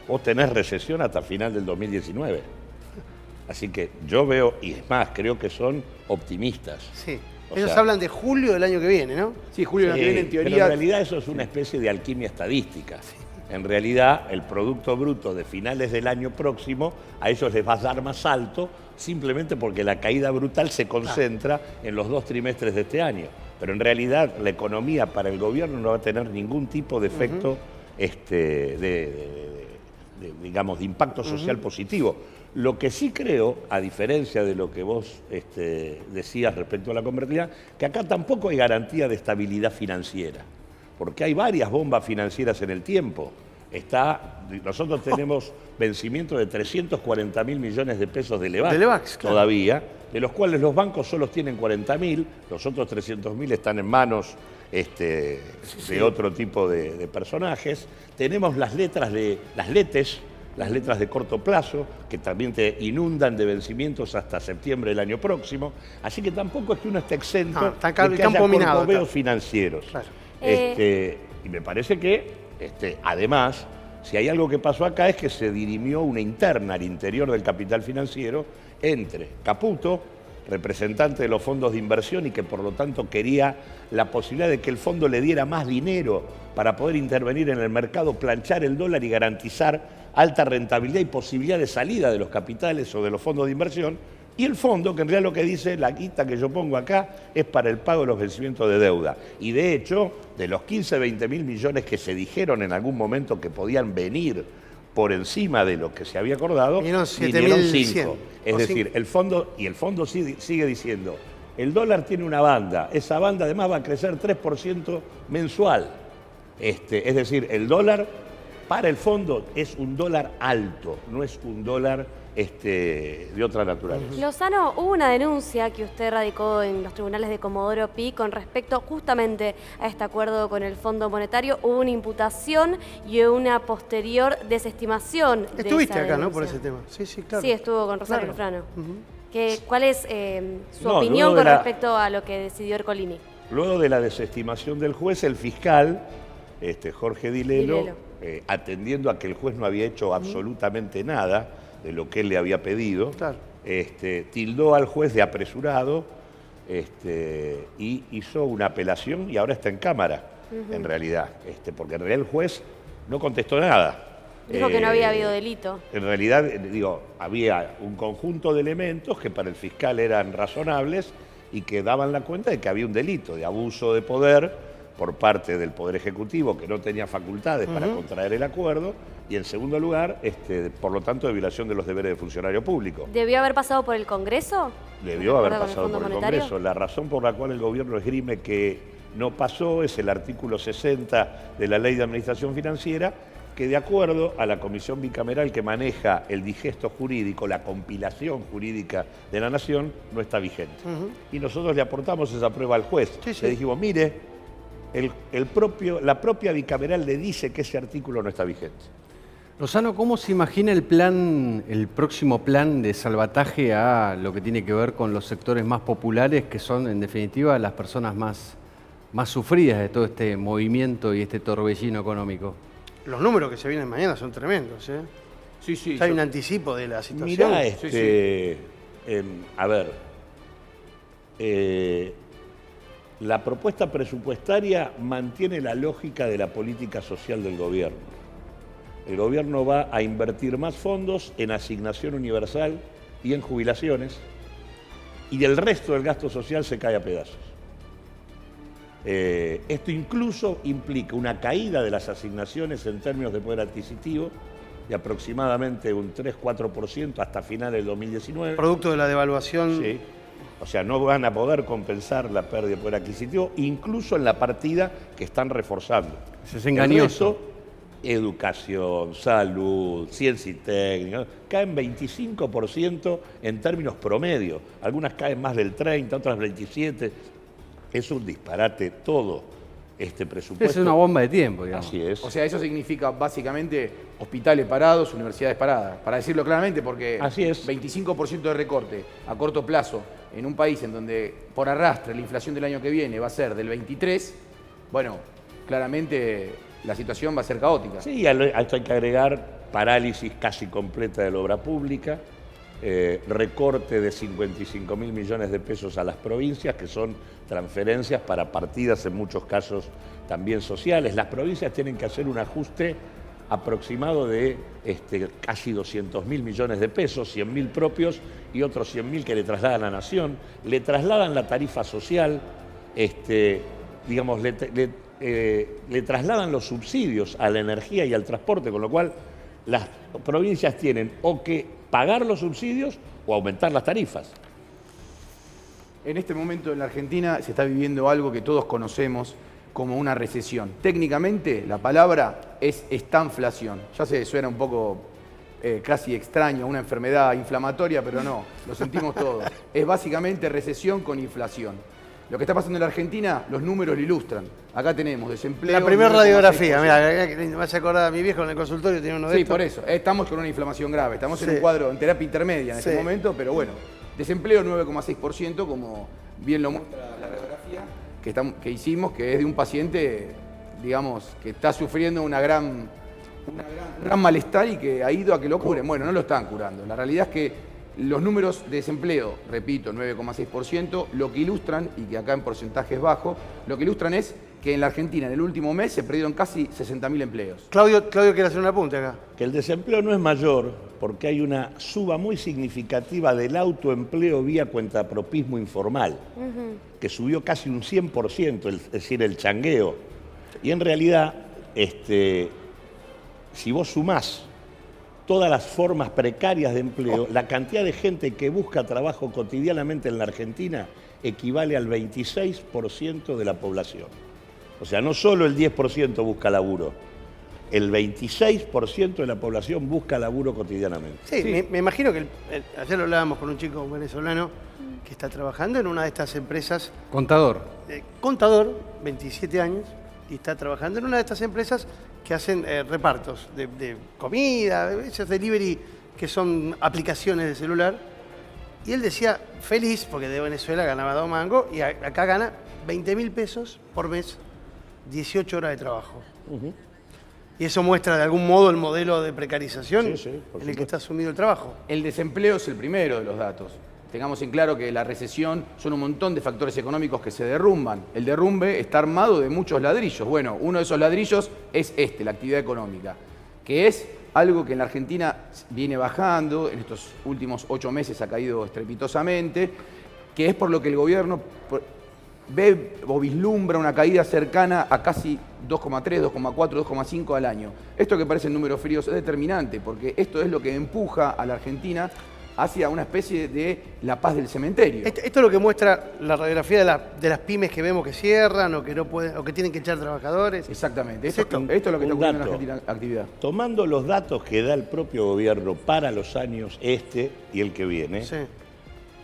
vos tenés recesión hasta final del 2019. Así que yo veo, y es más, creo que son optimistas. Sí. Ellos hablan de julio del año que viene, ¿no? Sí, julio del año que viene en teoría. Pero en realidad eso es una especie de alquimia estadística. En realidad, el Producto Bruto de finales del año próximo, a ellos les va a dar más alto, simplemente porque la caída brutal se concentra en los 2 trimestres de este año. Pero en realidad, la economía para el gobierno no va a tener ningún tipo de efecto digamos, de impacto social positivo. Lo que sí creo, a diferencia de lo que vos decías respecto a la convertibilidad, que acá tampoco hay garantía de estabilidad financiera, porque hay varias bombas financieras en el tiempo. Nosotros tenemos vencimiento de 340.000 millones de pesos de Levax todavía, de los cuales los bancos solo tienen 40.000, los otros 300.000 están en manos de otro tipo de personajes. Tenemos las LETES, las letras de corto plazo, que también te inundan de vencimientos hasta septiembre del año próximo. Así que tampoco es que uno esté exento de que haya corcoveos financieros. Claro. Y me parece que, además, si hay algo que pasó acá es que se dirimió una interna al interior del capital financiero entre Caputo, representante de los fondos de inversión y que por lo tanto quería la posibilidad de que el fondo le diera más dinero para poder intervenir en el mercado, planchar el dólar y garantizar alta rentabilidad y posibilidad de salida de los capitales o de los fondos de inversión, y el fondo, que en realidad lo que dice, la guita que yo pongo acá es para el pago de los vencimientos de deuda. Y de hecho, de los 15, 20 mil millones que se dijeron en algún momento que podían venir por encima de lo que se había acordado, vinieron 5. Es decir, el fondo sigue diciendo, el dólar tiene una banda, esa banda además va a crecer 3% mensual. Es decir, el dólar para el fondo es un dólar alto, no es un dólar de otra naturaleza. Lozano, hubo una denuncia que usted radicó en los tribunales de Comodoro Pi con respecto justamente a este acuerdo con el Fondo Monetario. Hubo una imputación y una posterior desestimación. Estuviste acá, ¿no? Por ese tema. Sí, sí, claro. Sí, estuvo con Rosario Lufrano. ¿Cuál es su opinión con respecto a lo que decidió Ercolini? Luego de la desestimación del juez, el fiscal, Jorge Dilelo, atendiendo a que el juez no había hecho absolutamente nada de lo que él le había pedido, tildó al juez de apresurado y hizo una apelación y ahora está en cámara, en realidad, porque en realidad el juez no contestó nada. Dijo que no había habido delito. En realidad, había un conjunto de elementos que para el fiscal eran razonables y que daban la cuenta de que había un delito de abuso de poder por parte del Poder Ejecutivo, que no tenía facultades para contraer el acuerdo, y en segundo lugar, por lo tanto, de violación de los deberes de funcionario público. ¿Debió haber pasado por el Congreso? Debió haber pasado por el Congreso. La razón por la cual el gobierno esgrime que no pasó es el artículo 60 de la Ley de Administración Financiera, que de acuerdo a la comisión bicameral que maneja el digesto jurídico, la compilación jurídica de la Nación, no está vigente. Y nosotros le aportamos esa prueba al juez. Le dijimos, mire, la propia bicameral le dice que ese artículo no está vigente. Lozano, ¿cómo se imagina el próximo plan de salvataje a lo que tiene que ver con los sectores más populares, que son en definitiva las personas más sufridas de todo este movimiento y este torbellino económico? Los números que se vienen mañana son tremendos, ¿eh? Sí, sí. Ya hay un anticipo de la situación. Mirá, a ver, la propuesta presupuestaria mantiene la lógica de la política social del gobierno. El gobierno va a invertir más fondos en asignación universal y en jubilaciones, y el resto del gasto social se cae a pedazos. Esto incluso implica una caída de las asignaciones en términos de poder adquisitivo de aproximadamente un 3-4% hasta finales del 2019. Producto de la devaluación. Sí. O sea, no van a poder compensar la pérdida de poder adquisitivo, incluso en la partida que están reforzando. Eso es engañoso. Educación, salud, ciencia y técnica, caen 25% en términos promedio. Algunas caen más del 30%, otras 27%. Es un disparate todo este presupuesto. Es una bomba de tiempo, digamos. Así es. O sea, eso significa básicamente hospitales parados, universidades paradas. Para decirlo claramente, porque así es. 25% de recorte a corto plazo en un país en donde por arrastre la inflación del año que viene va a ser del 23%, bueno, claramente la situación va a ser caótica. Sí, a esto hay que agregar parálisis casi completa de la obra pública, recorte de 55.000 millones de pesos a las provincias, que son transferencias para partidas en muchos casos también sociales. Las provincias tienen que hacer un ajuste aproximado de casi 200.000 millones de pesos, 100.000 propios y otros 100.000 que le trasladan a la Nación. Le trasladan la tarifa social, digamos, le trasladan los subsidios a la energía y al transporte, con lo cual las provincias tienen o que pagar los subsidios o aumentar las tarifas. En este momento en la Argentina se está viviendo algo que todos conocemos como una recesión. Técnicamente la palabra es estanflación. Ya se suena un poco casi extraño, una enfermedad inflamatoria, pero no, lo sentimos todos. Es básicamente recesión con inflación. Lo que está pasando en la Argentina, los números lo ilustran. Acá tenemos desempleo. La primera radiografía, mira, me vas a acordar a mi viejo en el consultorio, tiene uno de Sí, estos. por eso. Estamos con una inflamación grave. Estamos en Sí. un cuadro en terapia intermedia en Sí. este momento, pero bueno. Desempleo 9,6%, como bien lo muestra la radiografía que hicimos, que es de un paciente, digamos, que está sufriendo un gran malestar y que ha ido a que lo curen. Bueno, no lo están curando. La realidad es que los números de desempleo, repito, 9,6%, lo que ilustran, y que acá en porcentaje es bajo, lo que ilustran es que en la Argentina en el último mes se perdieron casi 60.000 empleos. Claudio quiere hacer un apunte acá. Que el desempleo no es mayor porque hay una suba muy significativa del autoempleo vía cuentapropismo informal, que subió casi un 100%, es decir, el changueo. Y en realidad, si vos sumás todas las formas precarias de empleo, la cantidad de gente que busca trabajo cotidianamente en la Argentina equivale al 26% de la población. O sea, no solo el 10% busca laburo, el 26% de la población busca laburo cotidianamente. Sí. Me imagino que ayer lo hablábamos con un chico venezolano que está trabajando en una de estas empresas. Contador. Contador, 27 años, y está trabajando en una de estas empresas que hacen repartos de comida, esos delivery que son aplicaciones de celular. Y él decía, feliz, porque de Venezuela ganaba 2 mangos, y acá gana 20.000 pesos por mes, 18 horas de trabajo. Y eso muestra de algún modo el modelo de precarización en el que está sumido el trabajo. El desempleo es el primero de los datos. Tengamos en claro que la recesión son un montón de factores económicos que se derrumban. El derrumbe está armado de muchos ladrillos. Bueno, uno de esos ladrillos es la actividad económica, que es algo que en la Argentina viene bajando, en estos últimos 8 meses ha caído estrepitosamente, que es por lo que el gobierno ve o vislumbra una caída cercana a casi 2,3, 2,4, 2,5 al año. Esto que parecen números fríos es determinante, porque esto es lo que empuja a la Argentina hacia una especie de la paz del cementerio. Esto es lo que muestra la radiografía de las pymes que vemos que cierran o que no pueden, o que tienen que echar trabajadores. Exactamente. Esto es lo que está ocurriendo en la Argentina actividad. Tomando los datos que da el propio gobierno para los años y el que viene,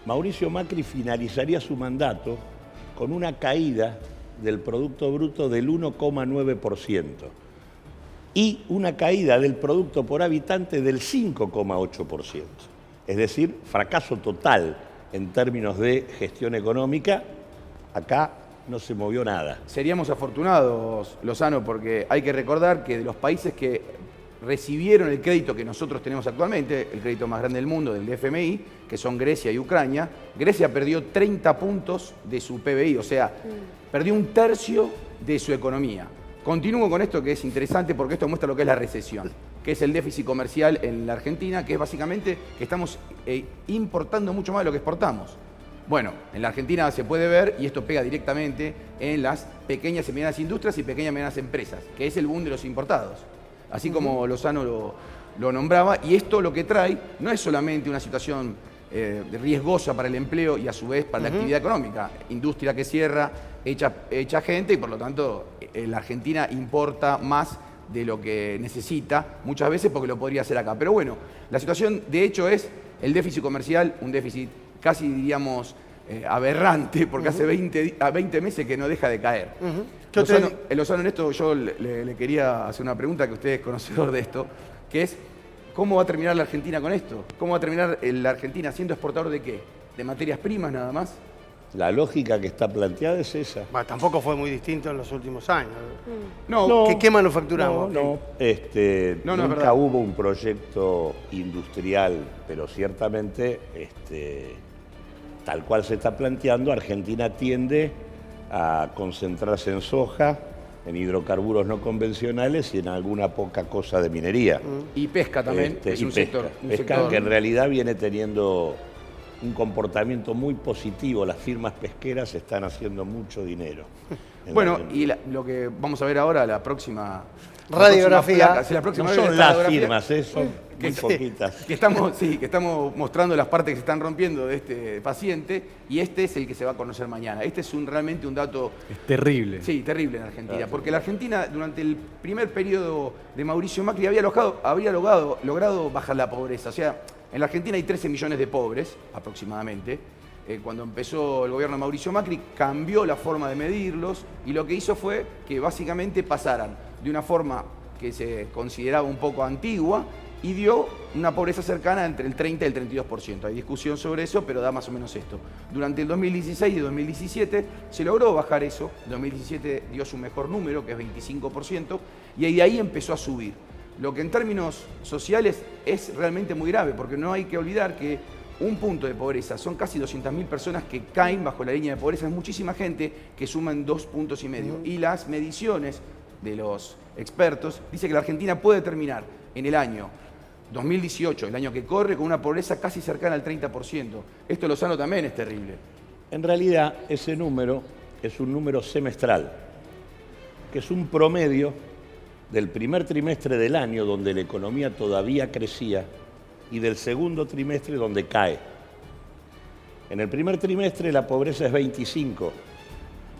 Mauricio Macri finalizaría su mandato con una caída del Producto Bruto del 1,9% y una caída del Producto por Habitante del 5,8%. Es decir, fracaso total en términos de gestión económica. Acá no se movió nada. Seríamos afortunados, Lozano, porque hay que recordar que de los países que recibieron el crédito que nosotros tenemos actualmente, el crédito más grande del mundo, del FMI, que son Grecia y Ucrania, Grecia perdió 30 puntos de su PBI, o sea, perdió 1/3 de su economía. Continúo con esto que es interesante porque esto muestra lo que es la recesión, que es el déficit comercial en la Argentina, que es básicamente que estamos importando mucho más de lo que exportamos. Bueno, en la Argentina se puede ver, y esto pega directamente en las pequeñas y medianas industrias y pequeñas y medianas empresas, que es el boom de los importados. Así como Lozano lo nombraba, y esto lo que trae no es solamente una situación riesgosa para el empleo y a su vez para la actividad económica. Industria que cierra, echa gente y por lo tanto la Argentina importa más de lo que necesita muchas veces porque lo podría hacer acá. Pero bueno, la situación de hecho es el déficit comercial, un déficit casi diríamos aberrante porque hace 20 meses que no deja de caer. Lozano, en esto yo le quería hacer una pregunta, que usted es conocedor de esto, que es ¿cómo va a terminar la Argentina con esto? ¿Cómo va a terminar la Argentina siendo exportador de qué? ¿De materias primas nada más? La lógica que está planteada es esa. Tampoco fue muy distinto en los últimos años. No. ¿Qué manufacturamos? Nunca hubo un proyecto industrial, pero ciertamente, tal cual se está planteando, Argentina tiende a concentrarse en soja, en hidrocarburos no convencionales y en alguna poca cosa de minería. Y pesca también, es un sector. Pesca que en realidad viene teniendo un comportamiento muy positivo. Las firmas pesqueras están haciendo mucho dinero. Bueno, y lo que vamos a ver ahora, la próxima radiografía. No son las firmas, son muy poquitas. Que estamos mostrando las partes que se están rompiendo de este paciente y este es el que se va a conocer mañana. Este es realmente un dato... Es terrible. Sí, terrible en Argentina. Porque la Argentina, durante el primer periodo de Mauricio Macri, había logrado bajar la pobreza. O sea, en la Argentina hay 13 millones de pobres, aproximadamente, cuando empezó el gobierno de Mauricio Macri, cambió la forma de medirlos y lo que hizo fue que básicamente pasaran de una forma que se consideraba un poco antigua y dio una pobreza cercana entre el 30 y el 32%. Hay discusión sobre eso, pero da más o menos esto. Durante el 2016 y 2017 se logró bajar eso. En 2017 dio su mejor número, que es 25%, y de ahí empezó a subir. Lo que en términos sociales es realmente muy grave, porque no hay que olvidar que un punto de pobreza son casi 200.000 personas que caen bajo la línea de pobreza. Es muchísima gente que suman 2,5 puntos. Y las mediciones de los expertos dicen que la Argentina puede terminar en el año 2018, el año que corre, con una pobreza casi cercana al 30%. Esto Lozano también es terrible. En realidad, ese número es un número semestral, que es un promedio del primer trimestre del año, donde la economía todavía crecía, y del segundo trimestre, donde cae. En el primer trimestre la pobreza es 25.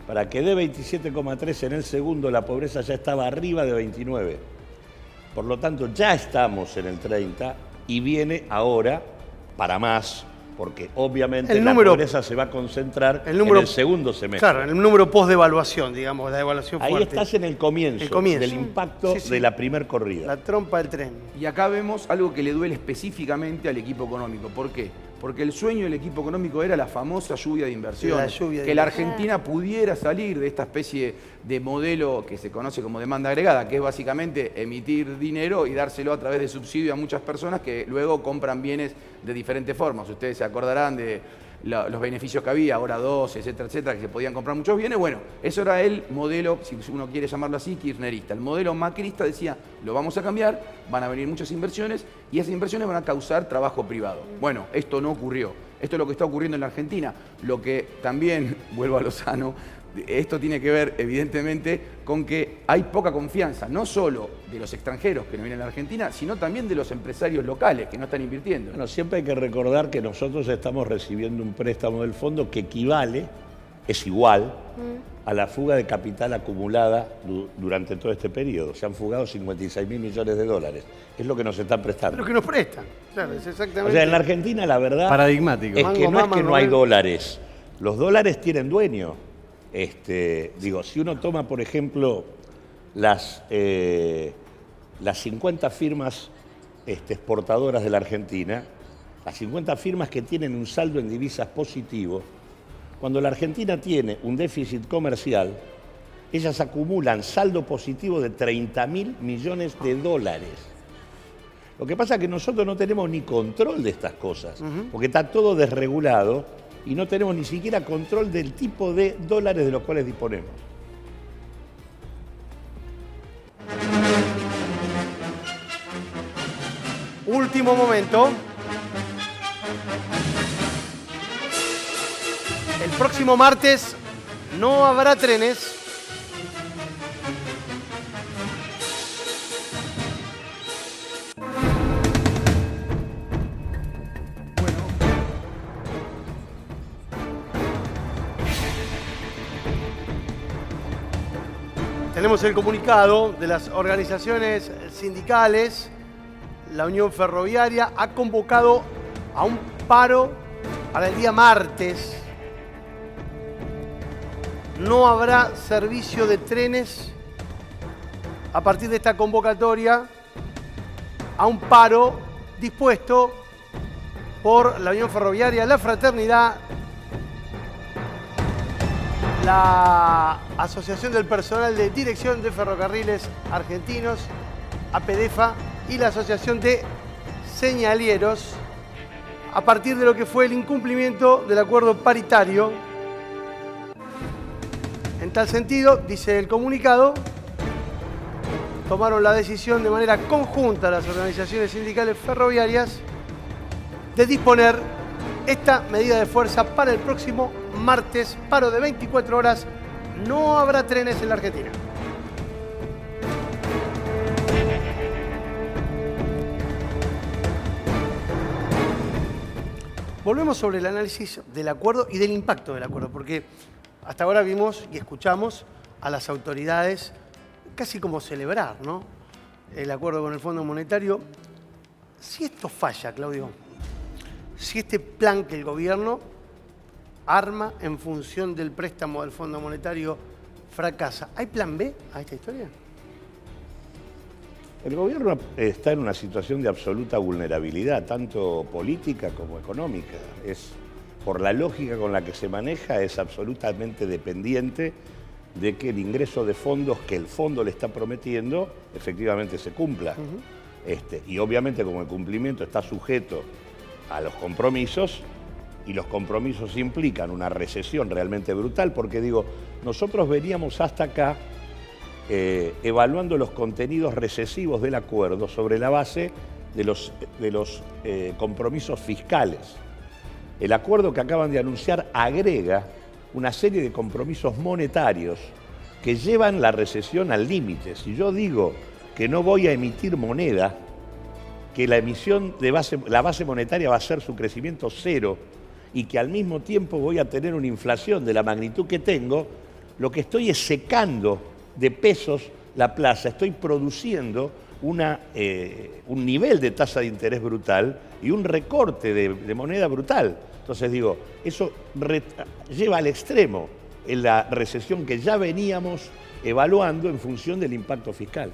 Para que dé 27,3 en el segundo, la pobreza ya estaba arriba de 29. Por lo tanto, ya estamos en el 30 y viene ahora para más, porque obviamente la pobreza se va a concentrar en el segundo semestre. Claro, en el número post-devaluación, digamos, la evaluación fuerte. Ahí estás en el comienzo del impacto de la primer corrida. La trompa del tren. Y acá vemos algo que le duele específicamente al equipo económico. ¿Por qué? Porque el sueño del equipo económico era la famosa lluvia de inversiones. Que la Argentina pudiera salir de esta especie de modelo que se conoce como demanda agregada, que es básicamente emitir dinero y dárselo a través de subsidio a muchas personas que luego compran bienes de diferentes formas. Ustedes se acordarán de los beneficios que había, ahora 2, etcétera, etcétera, que se podían comprar muchos bienes. Bueno, eso era el modelo, si uno quiere llamarlo así, kirchnerista. El modelo macrista decía, lo vamos a cambiar, van a venir muchas inversiones y esas inversiones van a causar trabajo privado. Bueno, esto no ocurrió. Esto es lo que está ocurriendo en la Argentina. Lo que también, vuelvo a Lozano, esto tiene que ver evidentemente con que hay poca confianza, no solo de los extranjeros que no vienen a la Argentina, sino también de los empresarios locales que no están invirtiendo. Bueno, siempre hay que recordar que nosotros estamos recibiendo un préstamo del fondo que equivale, es igual, a la fuga de capital acumulada durante todo este periodo. Se han fugado 56.000 millones de dólares. Es lo que nos están prestando. Pero que nos prestan. Claro, es exactamente. O sea, en la Argentina la verdad paradigmático. Es que no es que no hay dólares. Los dólares tienen dueño. Si uno toma, por ejemplo, las 50 firmas exportadoras de la Argentina, las 50 firmas que tienen un saldo en divisas positivo, cuando la Argentina tiene un déficit comercial, ellas acumulan saldo positivo de 30.000 millones de dólares. Lo que pasa es que nosotros no tenemos ni control de estas cosas, porque está todo desregulado y no tenemos ni siquiera control del tipo de dólares de los cuales disponemos. Último momento. El próximo martes no habrá trenes. Tenemos el comunicado de las organizaciones sindicales. La Unión Ferroviaria ha convocado a un paro para el día martes. No habrá servicio de trenes a partir de esta convocatoria a un paro dispuesto por la Unión Ferroviaria, la Fraternidad, la Asociación del Personal de Dirección de Ferrocarriles Argentinos, APDEFA, y la Asociación de Señalieros, a partir de lo que fue el incumplimiento del acuerdo paritario. En tal sentido, dice el comunicado, tomaron la decisión de manera conjunta las organizaciones sindicales ferroviarias de disponer esta medida de fuerza para el próximo martes, paro de 24 horas. No habrá trenes en la Argentina. Volvemos sobre el análisis del acuerdo y del impacto del acuerdo, porque hasta ahora vimos y escuchamos a las autoridades casi como celebrar, ¿no?, el acuerdo con el Fondo Monetario. Si esto falla, Claudio, si este plan que el gobierno arma en función del préstamo del Fondo Monetario fracasa. ¿Hay plan B a esta historia? El gobierno está en una situación de absoluta vulnerabilidad, tanto política como económica. Por la lógica con la que se maneja, es absolutamente dependiente de que el ingreso de fondos que el fondo le está prometiendo efectivamente se cumpla. Y obviamente, como el cumplimiento está sujeto a los compromisos, y los compromisos implican una recesión realmente brutal, porque digo, nosotros veníamos hasta acá evaluando los contenidos recesivos del acuerdo sobre la base de los compromisos fiscales. El acuerdo que acaban de anunciar agrega una serie de compromisos monetarios que llevan la recesión al límite. Si yo digo que no voy a emitir moneda, que la emisión de la base monetaria va a ser su crecimiento cero y que al mismo tiempo voy a tener una inflación de la magnitud que tengo, lo que estoy es secando de pesos la plaza, estoy produciendo un nivel de tasa de interés brutal y un recorte de moneda brutal. Entonces digo, eso lleva al extremo en la recesión que ya veníamos evaluando en función del impacto fiscal.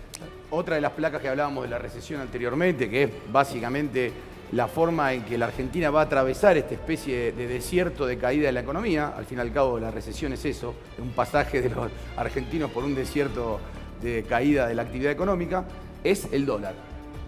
Otra de las placas que hablábamos de la recesión anteriormente, que es básicamente la forma en que la Argentina va a atravesar esta especie de desierto de caída de la economía. Al fin y al cabo, la recesión es eso, es un pasaje de los argentinos por un desierto de caída de la actividad económica, es el dólar.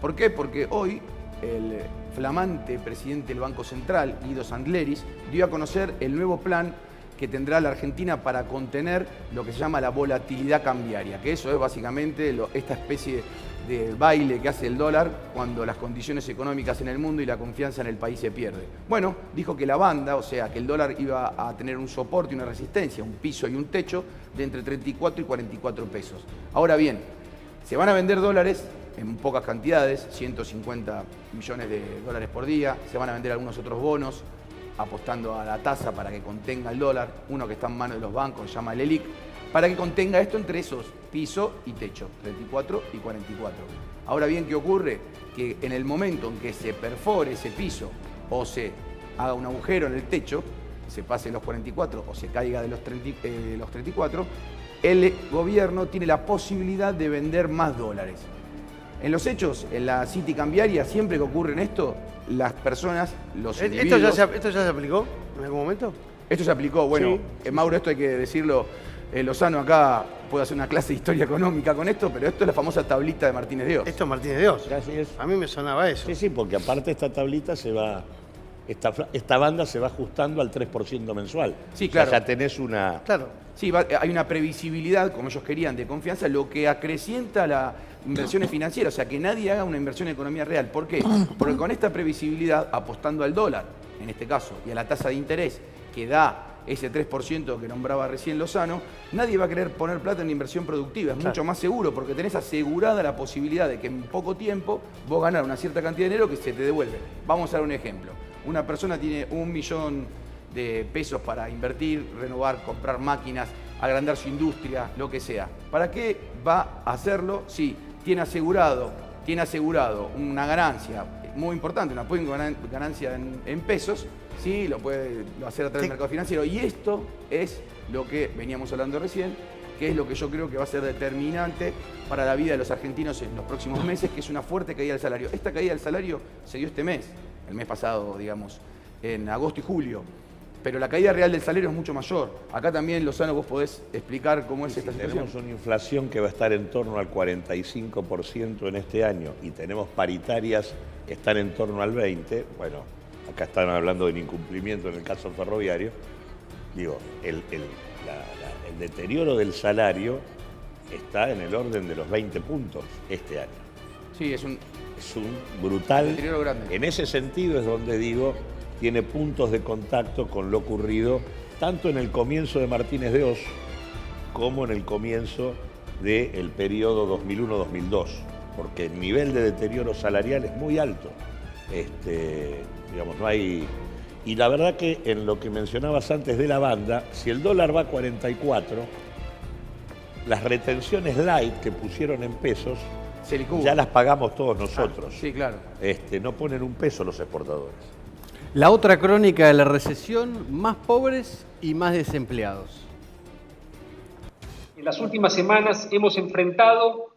¿Por qué? Porque hoy el flamante presidente del Banco Central, Guido Sandleris, dio a conocer el nuevo plan que tendrá la Argentina para contener lo que se llama la volatilidad cambiaria, que eso es básicamente esta especie de baile que hace el dólar cuando las condiciones económicas en el mundo y la confianza en el país se pierde. Bueno, dijo que la banda, o sea, que el dólar iba a tener un soporte y una resistencia, un piso y un techo de entre 34 y 44 pesos. Ahora bien, se van a vender dólares en pocas cantidades, 150 millones de dólares por día, se van a vender algunos otros bonos, apostando a la tasa para que contenga el dólar, uno que está en manos de los bancos, se llama el ELIC, para que contenga esto entre esos piso y techo, 34 y 44. Ahora bien, ¿qué ocurre? Que en el momento en que se perfore ese piso o se haga un agujero en el techo, se pase los 44 o se caiga de los 34, el gobierno tiene la posibilidad de vender más dólares. En los hechos, en la City cambiaria, siempre que ocurre en esto, las personas, los individuos... ¿Esto ya se aplicó en algún momento? Esto se aplicó, bueno, sí, Mauro, esto hay que decirlo, Lozano acá puede hacer una clase de historia económica con esto, pero esto es la famosa tablita de Martínez de Oz. Esto es Martínez de Oz. Así es. A mí me sonaba eso. Sí, sí, porque aparte esta tablita se va... Esta banda se va ajustando al 3% mensual. Sí, claro. O sea, ya tenés una... Claro. Sí, hay una previsibilidad, como ellos querían, de confianza, lo que acrecienta las inversiones financieras, o sea, que nadie haga una inversión en economía real. ¿Por qué? Porque con esta previsibilidad, apostando al dólar, en este caso, y a la tasa de interés que da ese 3% que nombraba recién Lozano, nadie va a querer poner plata en inversión productiva. Es mucho más seguro porque tenés asegurada la posibilidad de que en poco tiempo vos ganar una cierta cantidad de dinero que se te devuelve. Vamos a dar un ejemplo. Una persona tiene 1 millón de pesos para invertir, renovar, comprar máquinas, agrandar su industria, lo que sea. ¿Para qué va a hacerlo si tiene asegurado una ganancia muy importante, una ganancia en pesos? Sí, lo puede hacer a través del mercado financiero. Y esto es lo que veníamos hablando recién, que es lo que yo creo que va a ser determinante para la vida de los argentinos en los próximos meses, que es una fuerte caída del salario. Esta caída del salario se dio este mes, el mes pasado, digamos, en agosto y julio. Pero la caída real del salario es mucho mayor. Acá también, Lozano, vos podés explicar cómo es esta situación. Tenemos una inflación que va a estar en torno al 45% en este año y tenemos paritarias que están en torno al 20%. Bueno, acá están hablando del incumplimiento en el caso ferroviario. Digo, el deterioro del salario está en el orden de los 20 puntos este año. Sí, es un brutal deterioro grande. En ese sentido es donde digo, tiene puntos de contacto con lo ocurrido tanto en el comienzo de Martínez de Oz como en el comienzo del periodo 2001-2002, porque el nivel de deterioro salarial es muy alto. Digamos, no hay... Y la verdad que en lo que mencionabas antes de la banda, si el dólar va a 44, las retenciones light que pusieron en pesos ya las pagamos todos nosotros. Sí, claro. No ponen un peso los exportadores. La otra crónica de la recesión, más pobres y más desempleados. En las últimas semanas hemos enfrentado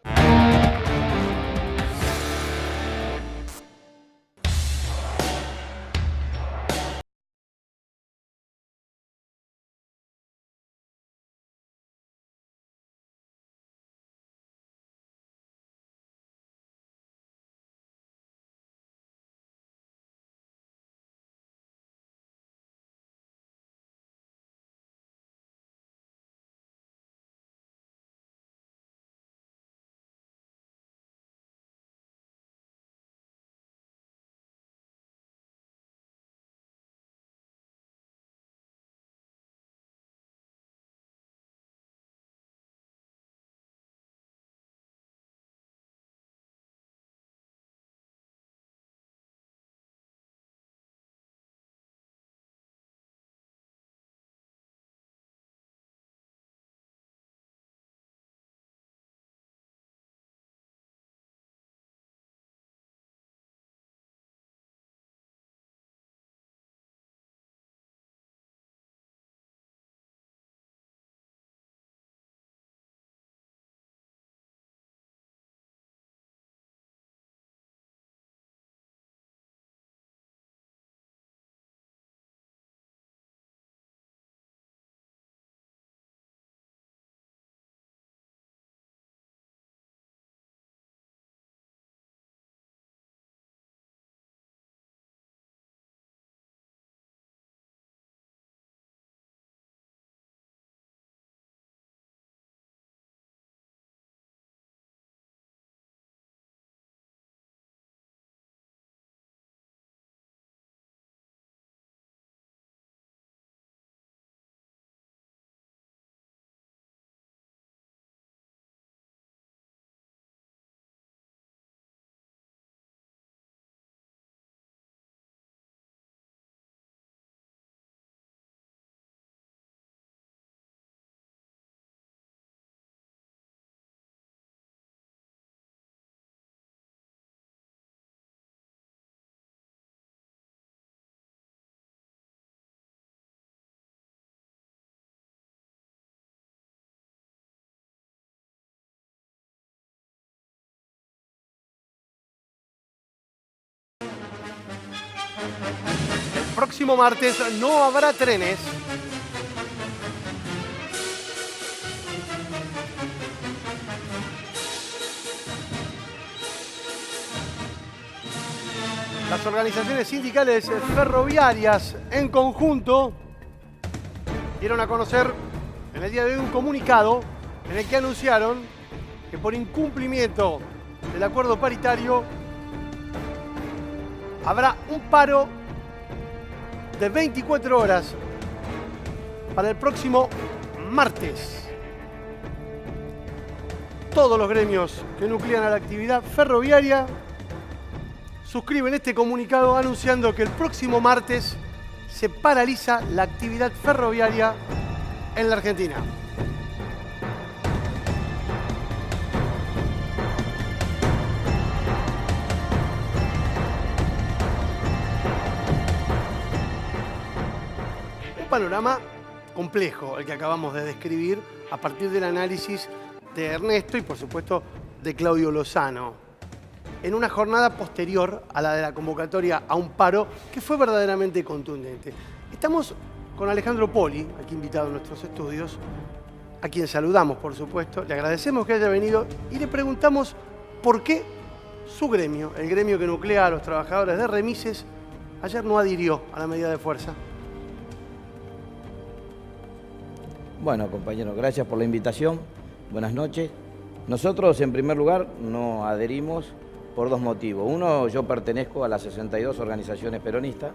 el próximo martes no habrá trenes. Las organizaciones sindicales ferroviarias en conjunto dieron a conocer en el día de hoy un comunicado en el que anunciaron que por incumplimiento del acuerdo paritario habrá un paro de 24 horas para el próximo martes. Todos los gremios que nuclean a la actividad ferroviaria suscriben este comunicado anunciando que el próximo martes se paraliza la actividad ferroviaria en la Argentina. Un panorama complejo el que acabamos de describir a partir del análisis de Ernesto y por supuesto de Claudio Lozano, en una jornada posterior a la de la convocatoria a un paro que fue verdaderamente contundente. Estamos con Alejandro Poli, aquí invitado a nuestros estudios, a quien saludamos, por supuesto, le agradecemos que haya venido y le preguntamos por qué su gremio, el gremio que nuclea a los trabajadores de remises, ayer no adhirió a la medida de fuerza. Bueno, compañero, gracias por la invitación. Buenas noches. Nosotros, en primer lugar, no adherimos por dos motivos. Uno, yo pertenezco a las 62 organizaciones peronistas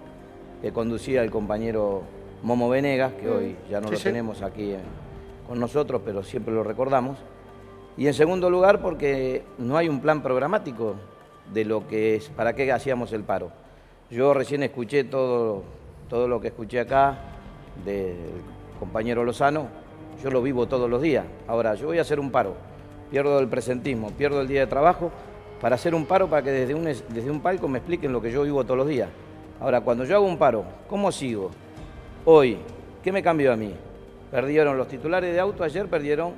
que conducía el compañero Momo Venegas, que hoy ya no lo tenemos aquí con nosotros, pero siempre lo recordamos. Y en segundo lugar, porque no hay un plan programático de lo que es, para qué hacíamos el paro. Yo recién escuché todo lo que escuché acá del compañero Lozano, yo lo vivo todos los días. Ahora, yo voy a hacer un paro, pierdo el presentismo, pierdo el día de trabajo, para hacer un paro para que desde un palco me expliquen lo que yo vivo todos los días. Ahora, cuando yo hago un paro, ¿cómo sigo? Hoy, ¿qué me cambió a mí? Perdieron los titulares de auto, ayer perdieron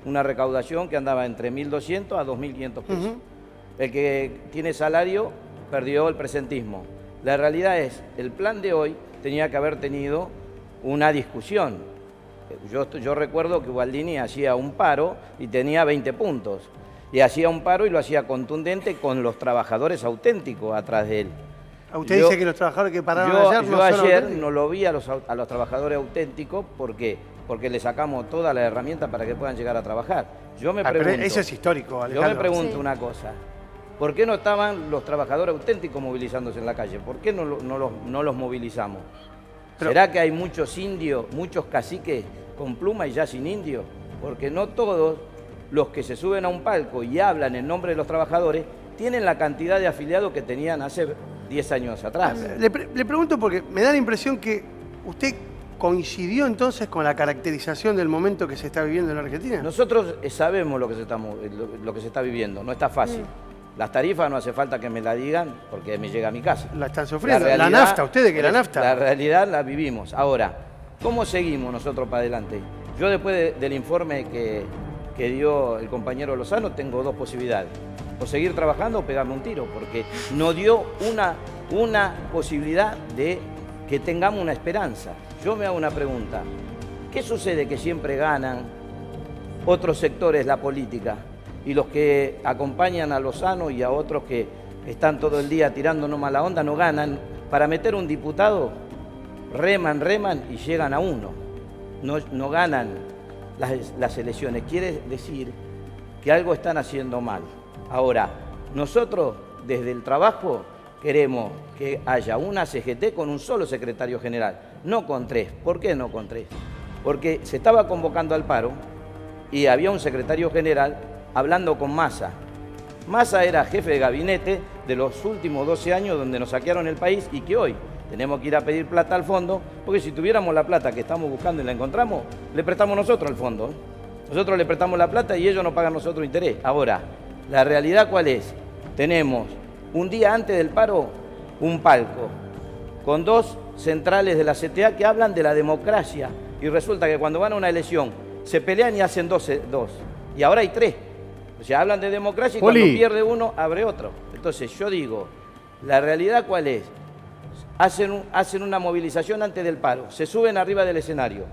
una recaudación que andaba entre 1.200 a 2.500 pesos. El que tiene salario perdió el presentismo. La realidad es, el plan de hoy tenía que haber tenido una discusión. Yo recuerdo que Ubaldini hacía un paro y tenía 20 puntos. Y hacía un paro y lo hacía contundente con los trabajadores auténticos atrás de él. Usted dice que los trabajadores que pararon ayer yo ayer no lo vi a los trabajadores auténticos. ¿Por qué? Porque le sacamos todas las herramientas para que puedan llegar a trabajar. Yo me pregunto, pero eso es histórico, Alejandro. Yo me pregunto una cosa. ¿Por qué no estaban los trabajadores auténticos movilizándose en la calle? ¿Por qué no los movilizamos? ¿Será que hay muchos indios, muchos caciques con pluma y ya sin indio? Porque no todos los que se suben a un palco y hablan en nombre de los trabajadores tienen la cantidad de afiliados que tenían hace 10 años atrás. Le pregunto porque me da la impresión que usted coincidió entonces con la caracterización del momento que se está viviendo en la Argentina. Nosotros sabemos lo que se está viviendo, no está fácil. Las tarifas no hace falta que me la digan porque me llega a mi casa. La están sufriendo. La nafta, ustedes que la nafta. La realidad la vivimos. Ahora, ¿cómo seguimos nosotros para adelante? Yo después del informe que dio el compañero Lozano tengo dos posibilidades. O seguir trabajando o pegarme un tiro, porque no dio una posibilidad de que tengamos una esperanza. Yo me hago una pregunta. ¿Qué sucede que siempre ganan otros sectores la política? Y los que acompañan a Lozano y a otros que están todo el día tirándonos mala onda no ganan. Para meter un diputado, reman y llegan a uno. No ganan las elecciones. Quiere decir que algo están haciendo mal. Ahora, nosotros desde el trabajo queremos que haya una CGT con un solo secretario general, no con 3. ¿Por qué no con 3? Porque se estaba convocando al paro y había un secretario general hablando con Massa. Massa era jefe de gabinete de los últimos 12 años donde nos saquearon el país y que hoy tenemos que ir a pedir plata al fondo, porque si tuviéramos la plata que estamos buscando y la encontramos, le prestamos nosotros al fondo. Nosotros le prestamos la plata y ellos nos pagan nosotros interés. Ahora, ¿la realidad cuál es? Tenemos un día antes del paro un palco con 2 centrales de la CTA que hablan de la democracia y resulta que cuando van a una elección se pelean y hacen 2 y ahora hay 3. O sea, hablan de democracia y cuando pierde uno, abre otro. Entonces yo digo, ¿la realidad cuál es? Hacen una movilización antes del paro, se suben arriba del escenario.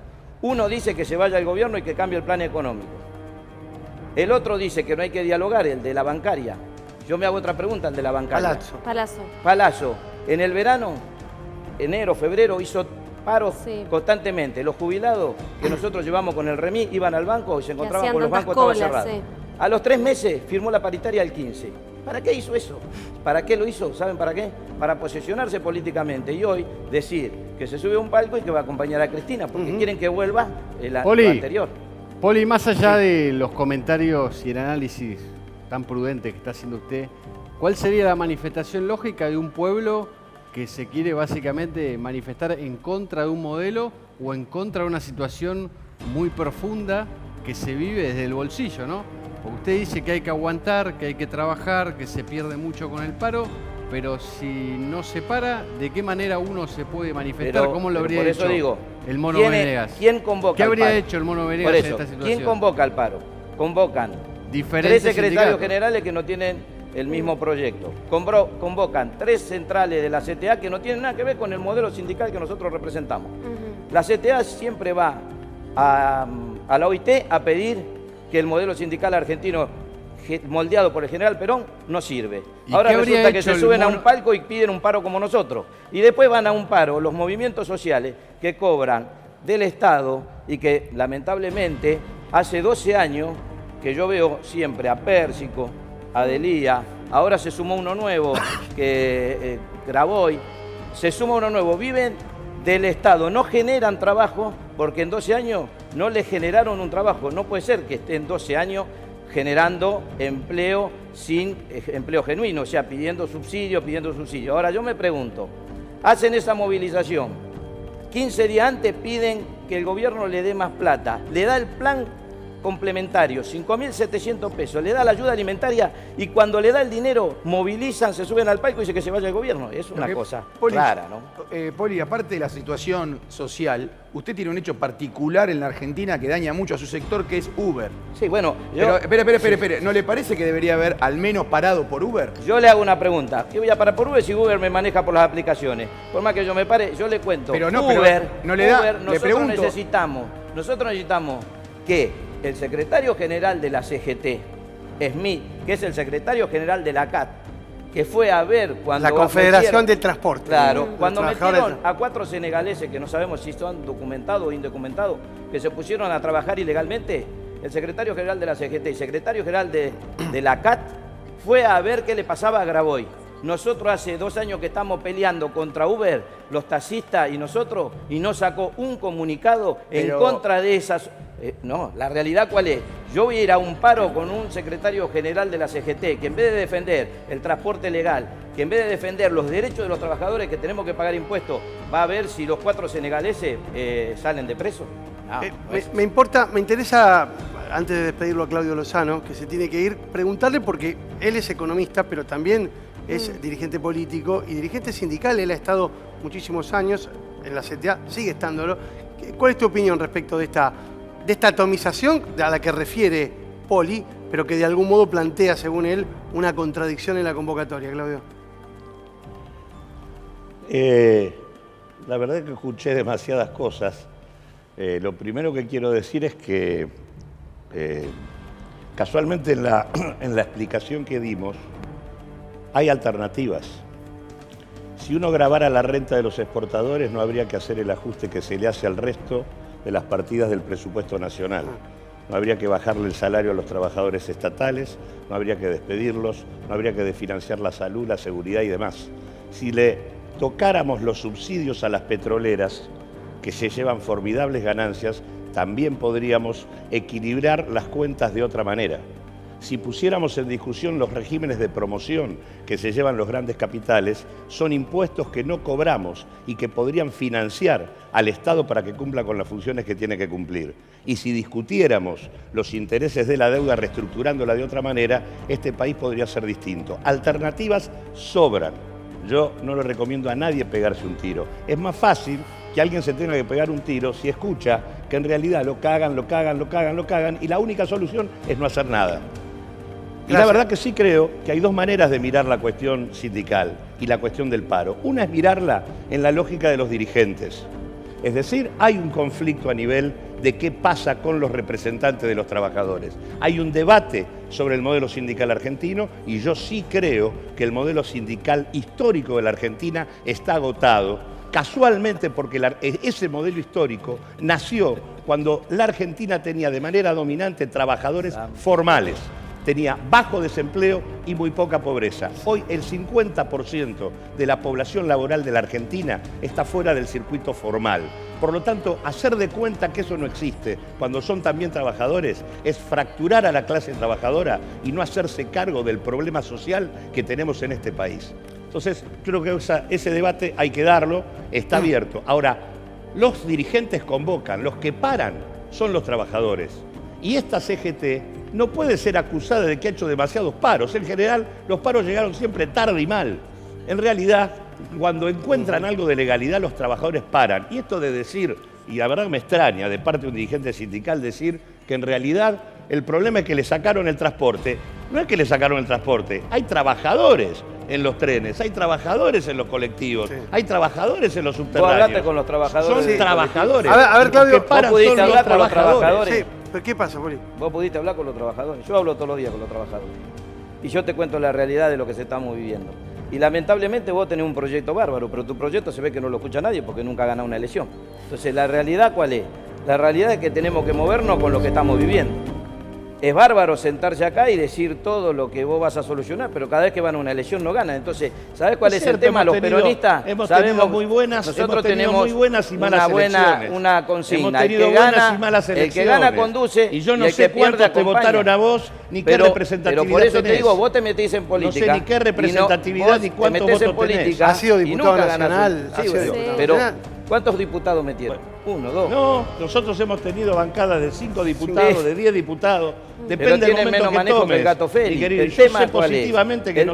Uno dice que se vaya al gobierno y que cambie el plan económico. El otro dice que no hay que dialogar, el de la bancaria. Yo me hago otra pregunta, el de la bancaria. Palazzo. En el verano, enero, febrero, hizo paros constantemente. Los jubilados que nosotros llevamos con el REMI iban al banco y se encontraban con los bancos todos cerrados. A los 3 meses firmó la paritaria al 15. ¿Para qué hizo eso? ¿Para qué lo hizo? ¿Saben para qué? Para posicionarse políticamente y hoy decir que se sube a un palco y que va a acompañar a Cristina porque quieren que vuelva lo anterior. Poli, más allá de los comentarios y el análisis tan prudente que está haciendo usted, ¿cuál sería la manifestación lógica de un pueblo que se quiere básicamente manifestar en contra de un modelo o en contra de una situación muy profunda que se vive desde el bolsillo, ¿no? Porque usted dice que hay que aguantar, que hay que trabajar, que se pierde mucho con el paro, pero si no se para, ¿de qué manera uno se puede manifestar? ¿Cómo lo habría hecho el Mono Venegas? ¿Quién convoca ¿Qué al habría paro? hecho el Mono Venegas en esta situación? ¿Quién convoca al paro? Convocan diferentes 3 secretarios generales que no tienen el mismo proyecto. Convocan 3 centrales de la CTA que no tienen nada que ver con el modelo sindical que nosotros representamos. La CTA siempre va a la OIT a pedir que el modelo sindical argentino moldeado por el general Perón no sirve. Ahora resulta que se suben a un palco y piden un paro como nosotros. Y después van a un paro los movimientos sociales que cobran del Estado y que lamentablemente hace 12 años que yo veo siempre a Pérsico, a Delía, ahora se sumó uno nuevo, que Graboy, se suma uno nuevo, viven del Estado, no generan trabajo porque en 12 años no les generaron un trabajo. No puede ser que estén 12 años generando empleo sin empleo genuino, o sea, pidiendo subsidio. Ahora yo me pregunto, hacen esa movilización, 15 días antes piden que el gobierno le dé más plata, le da el plan complementario, 5.700 pesos, le da la ayuda alimentaria y cuando le da el dinero, movilizan, se suben al palco y dicen que se vaya el gobierno. Es una cosa clara, ¿no? Poli, aparte de la situación social, usted tiene un hecho particular en la Argentina que daña mucho a su sector, que es Uber. Sí, bueno... Pero, espere, ¿no le parece que debería haber al menos parado por Uber? Yo le hago una pregunta. ¿Qué voy a parar por Uber si Uber me maneja por las aplicaciones? Por más que yo me pare, yo le cuento. Pero no, Uber, no le da, Uber, le pregunto. Nosotros necesitamos que el secretario general de la CGT, Smith, que es el secretario general de la CAT, que fue a ver cuando... La Confederación del Transporte. Claro, cuando metieron a 4 senegaleses, que no sabemos si son documentados o indocumentados, que se pusieron a trabajar ilegalmente, el secretario general de la CGT y secretario general de la CAT fue a ver qué le pasaba a Graboy. Nosotros hace 2 años que estamos peleando contra Uber, los taxistas y nosotros, y no sacó un comunicado en contra de esas... no, la realidad ¿cuál es? Yo voy a ir a un paro con un secretario general de la CGT que en vez de defender el transporte legal, que en vez de defender los derechos de los trabajadores que tenemos que pagar impuestos, va a ver si los 4 senegaleses salen de preso. No, me interesa, antes de despedirlo a Claudio Lozano, que se tiene que ir, preguntarle porque él es economista, pero también es dirigente político y dirigente sindical. Él ha estado muchísimos años en la CTA, sigue estándolo. ¿Cuál es tu opinión respecto de esta atomización a la que refiere Poli, pero que de algún modo plantea, según él, una contradicción en la convocatoria, Claudio? La verdad es que escuché demasiadas cosas. Lo primero que quiero decir es que casualmente en la explicación que dimos hay alternativas. Si uno grabara la renta de los exportadores, no habría que hacer el ajuste que se le hace al resto de las partidas del presupuesto nacional. No habría que bajarle el salario a los trabajadores estatales, no habría que despedirlos, no habría que desfinanciar la salud, la seguridad y demás. Si le tocáramos los subsidios a las petroleras, que se llevan formidables ganancias, también podríamos equilibrar las cuentas de otra manera. Si pusiéramos en discusión los regímenes de promoción que se llevan los grandes capitales, son impuestos que no cobramos y que podrían financiar al Estado para que cumpla con las funciones que tiene que cumplir. Y si discutiéramos los intereses de la deuda reestructurándola de otra manera, este país podría ser distinto. Alternativas sobran. Yo no le recomiendo a nadie pegarse un tiro. Es más fácil que alguien se tenga que pegar un tiro si escucha que en realidad lo cagan y la única solución es no hacer nada. Y la verdad que sí creo que hay 2 maneras de mirar la cuestión sindical y la cuestión del paro. Una es mirarla en la lógica de los dirigentes. Es decir, hay un conflicto a nivel de qué pasa con los representantes de los trabajadores. Hay un debate sobre el modelo sindical argentino y yo sí creo que el modelo sindical histórico de la Argentina está agotado, casualmente porque ese modelo histórico nació cuando la Argentina tenía de manera dominante trabajadores formales. Tenía bajo desempleo y muy poca pobreza. Hoy el 50% de la población laboral de la Argentina está fuera del circuito formal. Por lo tanto, hacer de cuenta que eso no existe cuando son también trabajadores es fracturar a la clase trabajadora y no hacerse cargo del problema social que tenemos en este país. Entonces, creo que ese debate hay que darlo, está abierto. Ahora, los dirigentes convocan, los que paran son los trabajadores. Y esta CGT no puede ser acusada de que ha hecho demasiados paros. En general, los paros llegaron siempre tarde y mal. En realidad, cuando encuentran algo de legalidad, los trabajadores paran. Y esto de decir, y la verdad me extraña de parte de un dirigente sindical decir que en realidad el problema es que le sacaron el transporte. No es que le sacaron el transporte, hay trabajadores en los trenes, hay trabajadores en los colectivos, hay trabajadores en los subterráneos. Vos hablaste con los trabajadores. Son trabajadores. A ver, Claudio, ¿vos pudiste hablar con los trabajadores? Sí, pero ¿qué pasa, Poli? Vos pudiste hablar con los trabajadores. Yo hablo todos los días con los trabajadores. Y yo te cuento la realidad de lo que se estamos viviendo. Y lamentablemente vos tenés un proyecto bárbaro, pero tu proyecto se ve que no lo escucha nadie porque nunca ha ganado una elección. Entonces, ¿la realidad cuál es? La realidad es que tenemos que movernos con lo que estamos viviendo. Es bárbaro sentarse acá y decir todo lo que vos vas a solucionar, pero cada vez que van a una elección no ganan. Entonces, ¿sabés cuál es el tema? Los peronistas hemos tenido muy buenas, nosotros tenemos muy buenas y malas elecciones. Una consigna. El que gana conduce y yo no y sé cuántos te votaron a vos, ni qué representatividad Pero por eso tenés. te digo, vos te metís en política. No sé ni qué representatividad ni cuántos votos tenés. Ha sido diputado nacional. ¿Cuántos diputados metieron? Uno, dos. No, nosotros hemos tenido bancadas de 5 diputados, de 10 diputados. Depende del momento menos que manejo tomes. que el Gato Félix. Mi querido, El yo tema sé ¿cuál es? positivamente que el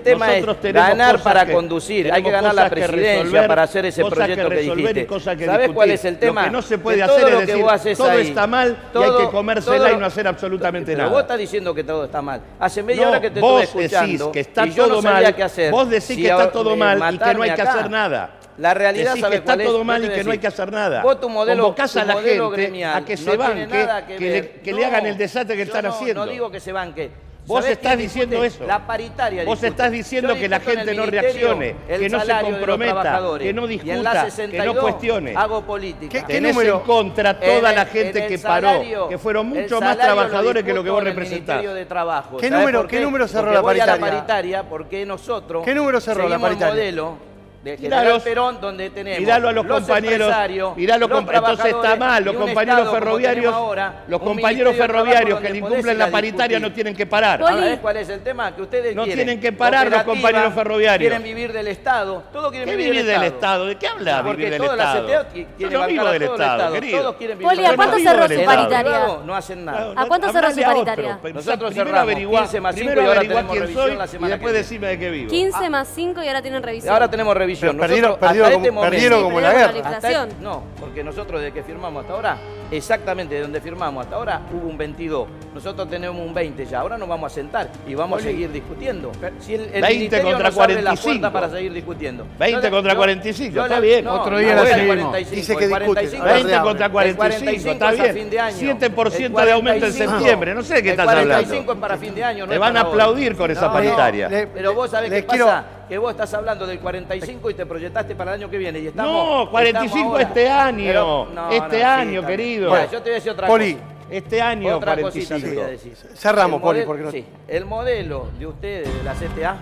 tema nosotros es tenemos ganar cosas para que- conducir. Hay tenemos que ganar la cosas que presidencia resolver, para hacer ese cosas proyecto que resolver y dijiste. cosas que ¿Sabes discutir. cuál es el tema? Lo que no se puede Que hacer todo es lo que decir, vos haces todo ahí, está mal y hay que comérsela y no hacer absolutamente pero nada. vos estás diciendo que todo está mal. Hace media No, hora que te vos estuve escuchando decís que está y yo todo no sabía mal, qué hacer. vos decís Si que está todo mal y que no matarme hay que acá. hacer nada. La realidad, Decís ¿sabes que está cuál es? todo Yo mal te y voy a que no hay decir, que hacer nada. Vos tu modelo Convocás a la modelo gente gremial a que se no tiene banque, nada que ver. que le hagan el desastre que Yo están no, haciendo. No digo que se banque. Vos ¿Sabés estás quién diciendo discute? eso. La paritaria Vos discute. estás diciendo Yo que la discuto en gente el no ministerio reaccione, el que no se salario de los comprometa, trabajadores. que no Y en la discuta, que 62 no cuestione. hago política. Tenés en contra toda la gente que paró, que fueron mucho más trabajadores que lo que vos representás. De Trabajo. ¿Qué ¿Sabés número- por qué número cerró Porque la voy a paritaria? la paritaria porque nosotros ¿Qué número cerró la seguimos el paritaria? modelo de General Míralos. Perón, donde tenemos Miralo a los compañeros, empresarios, miralo, los entonces está trabajadores mal, los y un compañeros Estado como ferroviarios, tenemos ahora, los un compañeros Ministerio de Trabajo ferroviarios que donde incumplen podés la ir a paritaria discutir. no tienen que parar. ¿Sabés cuál es el tema? Que ustedes No quieren tienen que parar los cooperativa, compañeros ferroviarios. Quieren vivir del Estado. Todos quieren ¿Qué vivir vivir del Estado? ¿De qué habla Porque vivir del toda la Estado? CTO Yo tiene no vivo bancada del todo el Estado, querido. Todos quieren vivir Poli, del ¿a cuánto Estado. cerró su En el paritaria? privado no hacen nada. ¿A cuánto cerró su Hablale a vos, paritaria? pero Nosotros primero cerramos averiguá, 15 más 5 primero y ahora averiguá tenemos quién revisión soy la y semana después que viene. decime de qué vivo. 15 más 5 y ahora tienen revisión. Ahora tenemos revisión. Pero perdieron- Nosotros, perdieron hasta como- este momento, perdieron como la perdieron guerra. con la inflación. No, porque nosotros desde que firmamos hasta ahora, exactamente de donde firmamos hasta ahora, hubo un 22. Nosotros tenemos un 20 ya. Ahora nos vamos a sentar y vamos a seguir discutiendo. Si el 20 ministerio contra nos abre la 45. puerta para seguir discutiendo. 20 contra 45, está le- bien. no, Otro día no, la el seguimos. 45, Dice que el discute. 45, 20 el contra 45, 45 está es a bien. fin de año. 7% El de aumento en 45, septiembre, no sé de qué el estás 45 hablando. es para fin de año, no Te es van a para hoy. aplaudir con esa paritaria. Pero vos sabés qué les pasa, que vos estás hablando del 45 y te proyectaste para el año que viene y estamos... No, 45 estamos ahora. este año. Pero- no, Este no, año, sí, está bien. querido. Mira, yo te voy a decir otra Poli, cosa. Este año Otra cosita te 45. voy a decir. Cerramos, El Poli, modelo- porque no- sí, el modelo de ustedes, de la CTA,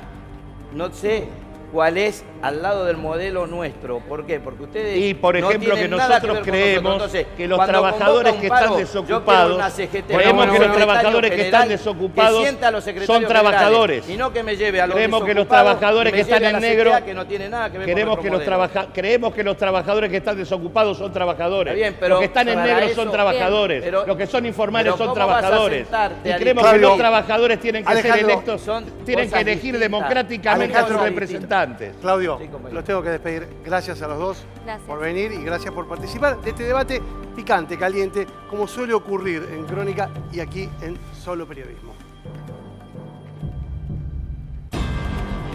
no sé cuál es al lado del modelo nuestro. ¿Por qué? Porque ustedes Y, por no ejemplo, tienen que nada nosotros ver con creemos nosotros. Entonces, que los cuando trabajadores convoca que un paro, están yo quiero desocupados, una CGT, creemos que los un trabajadores que están secretario desocupados que sienta a los son secretarios trabajadores. generales, y no que me lleve a los Creemos que los desocupados trabajadores y me que están lleve a en la negro, CTA, que no tiene nada que ver creemos con que nuestro modelo. creemos que los trabajadores que están desocupados son trabajadores. Está bien, pero los que están en para negro eso- son trabajadores. Bien, pero- los que son informales pero son ¿cómo vas a trabajadores. sentarte Y a creemos que discutir? los trabajadores tienen que ser Alejandro, electos, son tienen que cosas elegir distintas. democráticamente a sus Alejandro, representantes. Claudio, Sí, compañero. los tengo que despedir. Gracias a los dos Gracias. por venir y gracias por participar de este debate picante, caliente, como suele ocurrir en Crónica y aquí en Solo Periodismo.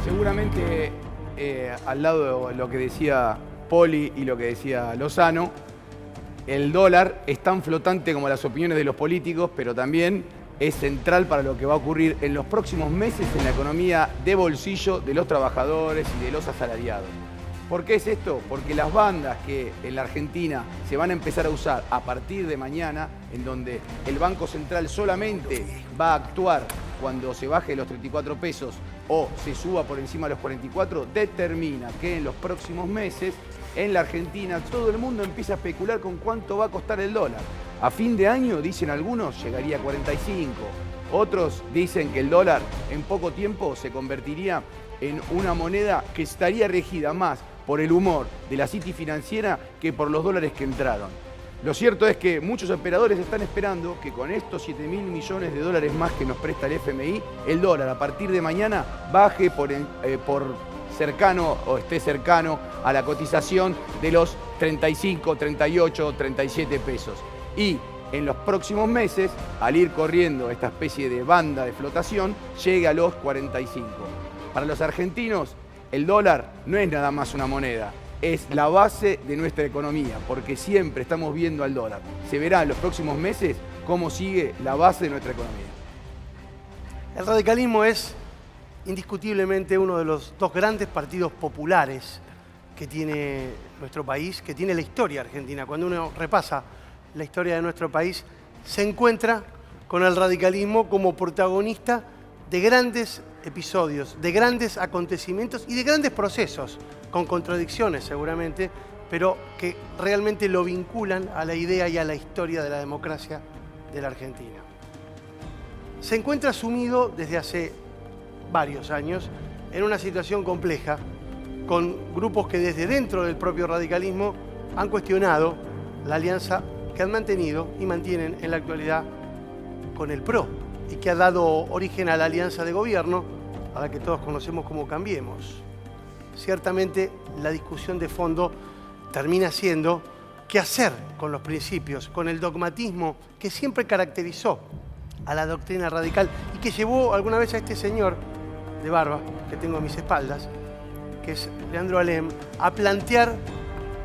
Seguramente, al lado de lo que decía Poli y lo que decía Lozano, el dólar es tan flotante como las opiniones de los políticos, pero también es central para lo que va a ocurrir en los próximos meses en la economía de bolsillo de los trabajadores y de los asalariados. ¿Por qué es esto? Porque las bandas que en la Argentina se van a empezar a usar a partir de mañana, en donde el Banco Central solamente va a actuar cuando se baje los 34 pesos o se suba por encima de los 44, determina que en los próximos meses en la Argentina todo el mundo empieza a especular con cuánto va a costar el dólar. A fin de año, dicen algunos, llegaría a 45. Otros dicen que el dólar en poco tiempo se convertiría en una moneda que estaría regida más por el humor de la City financiera que por los dólares que entraron. Lo cierto es que muchos operadores están esperando que con estos 7.000 millones de dólares más que nos presta el FMI, el dólar a partir de mañana baje por cercano o esté cercano a la cotización de los 35, 38, 37 pesos. Y en los próximos meses, al ir corriendo esta especie de banda de flotación, llegue a los 45. Para los argentinos, el dólar no es nada más una moneda, es la base de nuestra economía, porque siempre estamos viendo al dólar. Se verá en los próximos meses cómo sigue la base de nuestra economía. El radicalismo es indiscutiblemente uno de los dos grandes partidos populares que tiene nuestro país, que tiene la historia argentina. Cuando uno repasa la historia de nuestro país, se encuentra con el radicalismo como protagonista de grandes episodios, de grandes acontecimientos y de grandes procesos, con contradicciones seguramente, pero que realmente lo vinculan a la idea y a la historia de la democracia de la Argentina. Se encuentra sumido desde hace varios años en una situación compleja con grupos que desde dentro del propio radicalismo han cuestionado la alianza que han mantenido y mantienen en la actualidad con el PRO y que ha dado origen a la alianza de gobierno a la que todos conocemos como Cambiemos. Ciertamente la discusión de fondo termina siendo qué hacer con los principios, con el dogmatismo que siempre caracterizó a la doctrina radical y que llevó alguna vez a este señor de barba que tengo a mis espaldas, que es Leandro Alem, a plantear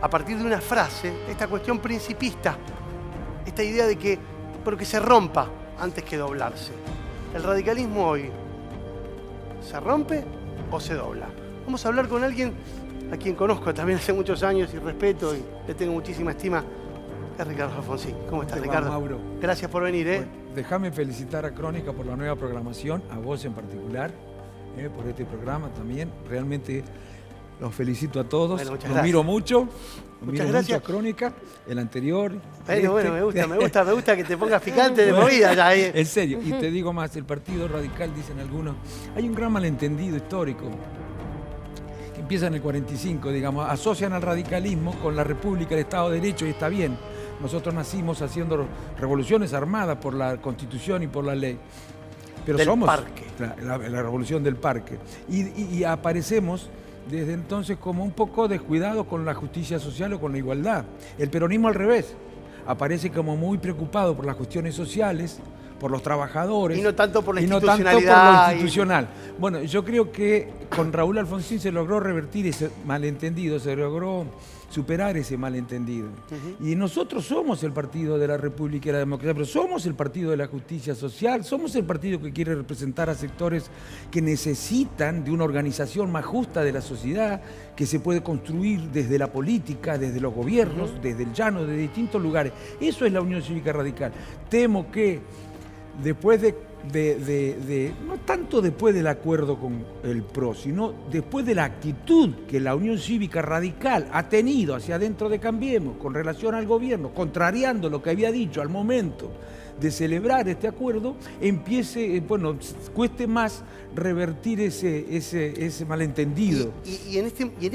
a partir de una frase esta cuestión principista, esta idea de que, pero que se rompa antes que doblarse. ¿El radicalismo hoy se rompe o se dobla? Vamos a hablar con alguien a quien conozco también hace muchos años y respeto y le tengo muchísima estima, es Ricardo Alfonsín. ¿Cómo estás, Ricardo? Mauro. Gracias por venir. Bueno, déjame felicitar a Crónica por la nueva programación, a vos en particular, por este programa también. Realmente los felicito a todos. Bueno, muchas los gracias. miro mucho. Muchas gracias. Mucho a Crónica, el anterior. Bueno, me gusta que te pongas picante de movida ya. En serio, y te digo más, el Partido Radical, dicen algunos, hay un gran malentendido histórico. Empieza en el 45, digamos, asocian al radicalismo con la República, el Estado de Derecho, y está bien. Nosotros nacimos haciendo revoluciones armadas por la Constitución y por la ley. Pero del somos parque. La revolución del parque. Y aparecemos desde entonces como un poco descuidados con la justicia social o con la igualdad. El peronismo al revés. Aparece como muy preocupado por las cuestiones sociales, por los trabajadores. Y no tanto por la institucionalidad. institucionalidad. No tanto por lo institucional. Bueno, yo creo que con Raúl Alfonsín se logró revertir ese malentendido, se logró superar ese malentendido. Y nosotros somos el partido de la República y la Democracia, pero somos el partido de la justicia social, somos el partido que quiere representar a sectores que necesitan de una organización más justa de la sociedad, que se puede construir desde la política, desde los gobiernos, desde el llano, de distintos lugares. Eso es la Unión Cívica Radical. Temo que después no tanto después del acuerdo con el PRO, sino después de la actitud que la Unión Cívica Radical ha tenido hacia adentro de Cambiemos con relación al gobierno, contrariando lo que había dicho al momento de celebrar este acuerdo, cueste más revertir ese malentendido. Y en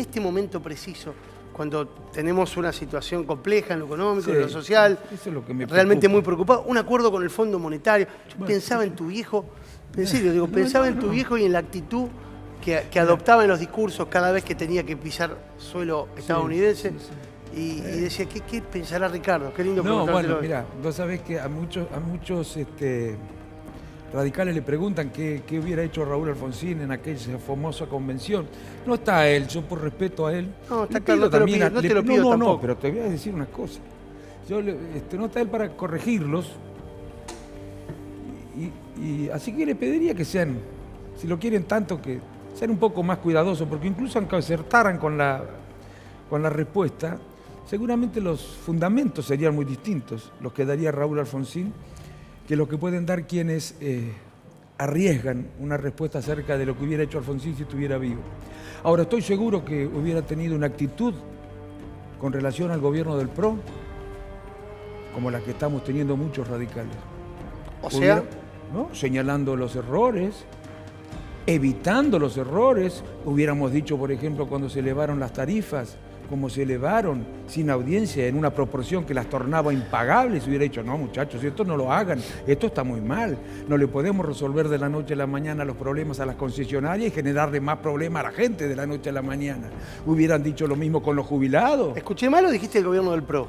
este momento preciso, cuando tenemos una situación compleja en lo económico, en lo social, eso es lo que me realmente preocupa. muy preocupado, un acuerdo con el Fondo Monetario. Yo pensaba en tu viejo, en serio, pensaba en tu viejo y en la actitud que adoptaba en los discursos cada vez que tenía que pisar suelo estadounidense. Y decía, ¿qué pensará Ricardo? Qué lindo preguntárselo hoy. Mira, vos sabés que a muchos radicales le preguntan qué hubiera hecho Raúl Alfonsín en aquella famosa convención. No está él, yo por respeto a él. No, está claro, no te lo pido tampoco. No, pero te voy a decir una cosa. No está él para corregirlos. Y así que le pediría que sean, si lo quieren tanto, que sean un poco más cuidadosos, porque incluso aunque acertaran con la respuesta, seguramente los fundamentos serían muy distintos los que daría Raúl Alfonsín que los que pueden dar quienes arriesgan una respuesta acerca de lo que hubiera hecho Alfonsín si estuviera vivo. Ahora, estoy seguro que hubiera tenido una actitud con relación al gobierno del PRO como la que estamos teniendo muchos radicales. O sea, ¿no? Señalando los errores, evitando los errores. Hubiéramos dicho, por ejemplo, cuando se elevaron las tarifas, como se elevaron sin audiencia en una proporción que las tornaba impagables, hubiera dicho, no muchachos, esto no lo hagan, esto está muy mal, no le podemos resolver de la noche a la mañana los problemas a las concesionarias y generarle más problemas a la gente de la noche a la mañana. Hubieran dicho lo mismo con los jubilados. ¿Escuché mal o dijiste el gobierno del PRO?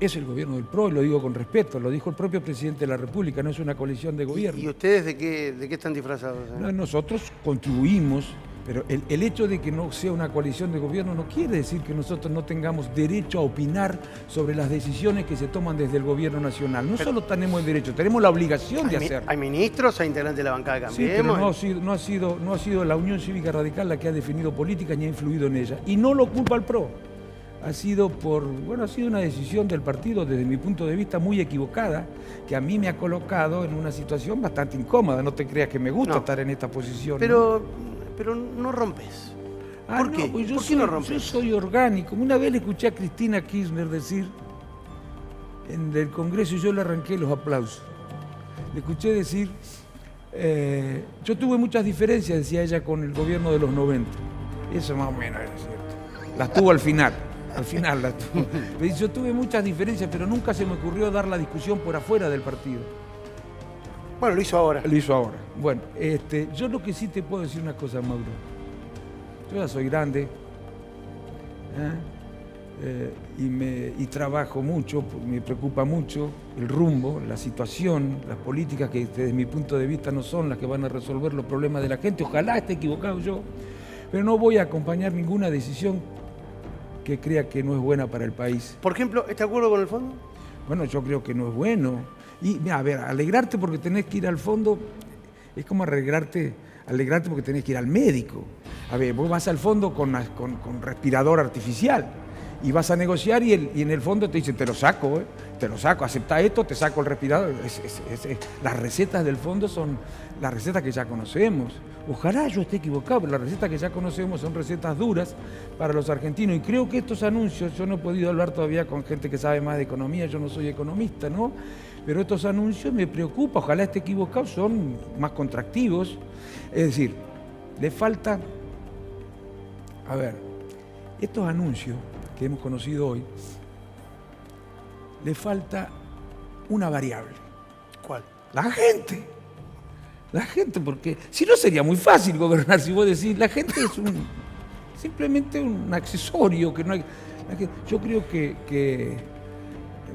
Es el gobierno del PRO y lo digo con respeto, lo dijo el propio presidente de la República, no es una coalición de gobierno. ¿Y ustedes de qué están disfrazados? No, nosotros contribuimos. Pero el hecho de que no sea una coalición de gobierno no quiere decir que nosotros no tengamos derecho a opinar sobre las decisiones que se toman desde el gobierno nacional. No solo tenemos el derecho, tenemos la obligación de hacerlo. Hay ministros, hay integrantes de la bancada de Cambiemos. Sí, pero no ha sido la Unión Cívica Radical la que ha definido política ni ha influido en ella. Y no lo culpa al PRO. Ha sido una decisión del partido, desde mi punto de vista, muy equivocada, que a mí me ha colocado en una situación bastante incómoda. No te creas que me gusta estar en esta posición. Pero no rompes. ¿Por qué? Pues ¿Por qué no rompes? Yo soy orgánico. Una vez le escuché a Cristina Kirchner decir en el Congreso y yo le arranqué los aplausos. Le escuché decir, yo tuve muchas diferencias, decía ella, con el gobierno de los 90. Eso más o menos era cierto. Las tuvo al final las tuvo. Yo tuve muchas diferencias, pero nunca se me ocurrió dar la discusión por afuera del partido. Bueno, lo hizo ahora. Lo hizo ahora. Bueno, yo lo que sí te puedo decir una cosa, Mauro. Yo ya soy grande y trabajo mucho, me preocupa mucho el rumbo, la situación, las políticas que desde mi punto de vista no son las que van a resolver los problemas de la gente. Ojalá esté equivocado yo, pero no voy a acompañar ninguna decisión que crea que no es buena para el país. Por ejemplo, ¿está de acuerdo con el fondo? Bueno, yo creo que no es bueno. Y mira, a ver, alegrarte porque tenés que ir al fondo es como alegrarte porque tenés que ir al médico. A ver, vos vas al fondo con respirador artificial y vas a negociar y en el fondo te dicen, te lo saco, aceptá esto, te saco el respirador. Las recetas del fondo son las recetas que ya conocemos. Ojalá yo esté equivocado, pero las recetas que ya conocemos son recetas duras para los argentinos. Y creo que estos anuncios, yo no he podido hablar todavía con gente que sabe más de economía, yo no soy economista, ¿no? Pero estos anuncios me preocupan, ojalá esté equivocado, son más contractivos. Es decir, le falta, a ver, estos anuncios que hemos conocido hoy, le falta una variable. ¿Cuál? La gente. La gente, porque si no sería muy fácil gobernar, si vos decís, la gente es simplemente un accesorio, que no hay. Yo creo que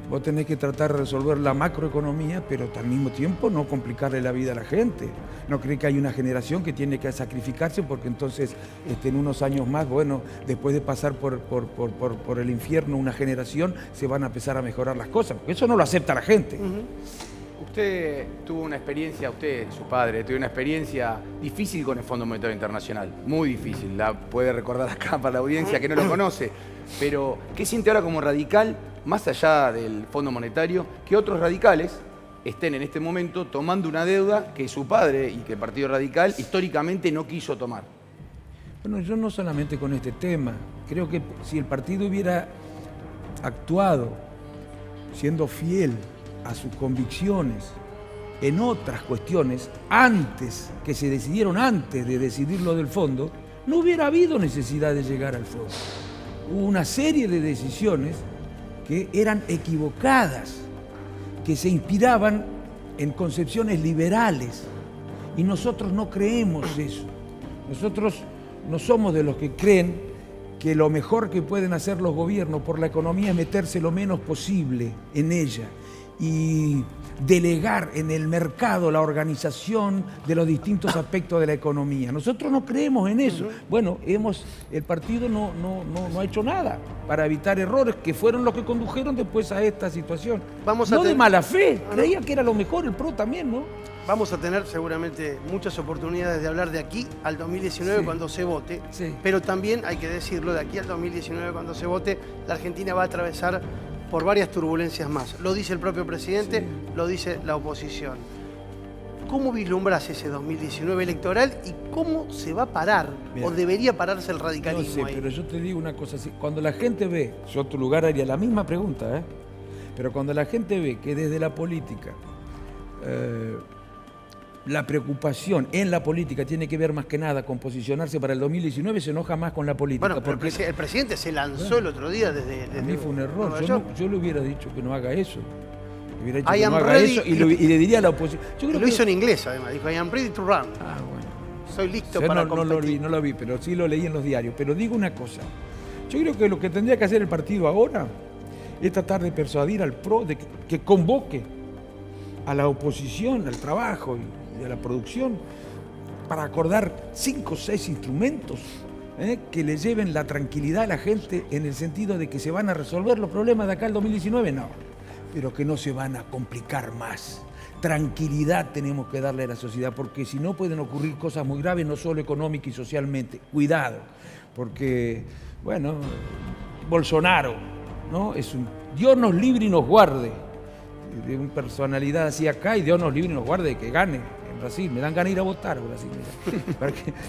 vos tenés que tratar de resolver la macroeconomía, pero al mismo tiempo no complicarle la vida a la gente. No creo que hay una generación que tiene que sacrificarse porque entonces en unos años más, bueno, después de pasar por el infierno una generación, se van a empezar a mejorar las cosas, porque eso no lo acepta la gente. Usted tuvo una experiencia, su padre, tuvo una experiencia difícil con el Fondo Monetario Internacional, muy difícil, la puede recordar acá para la audiencia que no lo conoce, pero ¿qué siente ahora como radical, más allá del Fondo Monetario, que otros radicales estén en este momento tomando una deuda que su padre y que el Partido Radical históricamente no quiso tomar? Bueno, yo no solamente con este tema, creo que si el partido hubiera actuado siendo fiel a sus convicciones en otras cuestiones, que se decidieron antes de decidir lo del fondo, no hubiera habido necesidad de llegar al fondo. Hubo una serie de decisiones que eran equivocadas, que se inspiraban en concepciones liberales, y nosotros no creemos eso. Nosotros no somos de los que creen que lo mejor que pueden hacer los gobiernos por la economía es meterse lo menos posible en ella y delegar en el mercado la organización de los distintos aspectos de la economía. Nosotros no creemos en eso. Bueno, el partido no ha hecho nada para evitar errores que fueron los que condujeron después a esta situación. No de mala fe, creía que era lo mejor, el PRO también, ¿no? Vamos a tener seguramente muchas oportunidades de hablar de aquí al 2019 cuando se vote, pero también hay que decirlo, de aquí al 2019 cuando se vote, la Argentina va a atravesar por varias turbulencias más. Lo dice el propio presidente, lo dice la oposición. ¿Cómo vislumbrás ese 2019 electoral y cómo se va a parar o debería pararse el radicalismo? No sé, ahí? Pero yo te digo una cosa así. Cuando la gente ve, yo a tu lugar haría la misma pregunta, pero cuando la gente ve que desde la política la preocupación en la política tiene que ver más que nada con posicionarse para el 2019, se enoja más con la política. Bueno, porque el presidente se lanzó el otro día desde a mí fue un error. Yo le hubiera dicho que no haga eso. Le hubiera dicho que no haga eso y le diría a la oposición. Lo hizo en inglés, además. Dijo, I am ready to run. Ah, bueno. Soy listo para competir. No lo vi, pero sí lo leí en los diarios. Pero digo una cosa. Yo creo que lo que tendría que hacer el partido ahora es tratar de persuadir al PRO de que convoque a la oposición, al trabajo y a la producción, para acordar 5 o 6 instrumentos que le lleven la tranquilidad a la gente en el sentido de que se van a resolver los problemas de acá al 2019, no, pero que no se van a complicar más. Tranquilidad tenemos que darle a la sociedad, porque si no pueden ocurrir cosas muy graves, no solo económica y socialmente. Cuidado, porque, bueno, Bolsonaro, ¿no? Es un Dios nos libre y nos guarde de una personalidad así acá, y Dios nos libre y nos guarde de que gane en Brasil. Me dan ganas de ir a votar a Brasil.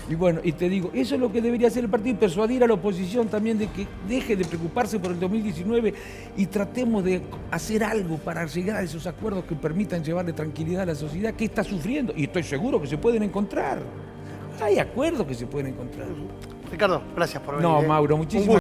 Y bueno, y te digo, eso es lo que debería hacer el partido, persuadir a la oposición también de que deje de preocuparse por el 2019 y tratemos de hacer algo para llegar a esos acuerdos que permitan llevarle tranquilidad a la sociedad que está sufriendo. Y estoy seguro que se pueden encontrar. Hay acuerdos que se pueden encontrar. Ricardo, gracias por venir. No, Mauro, muchísimas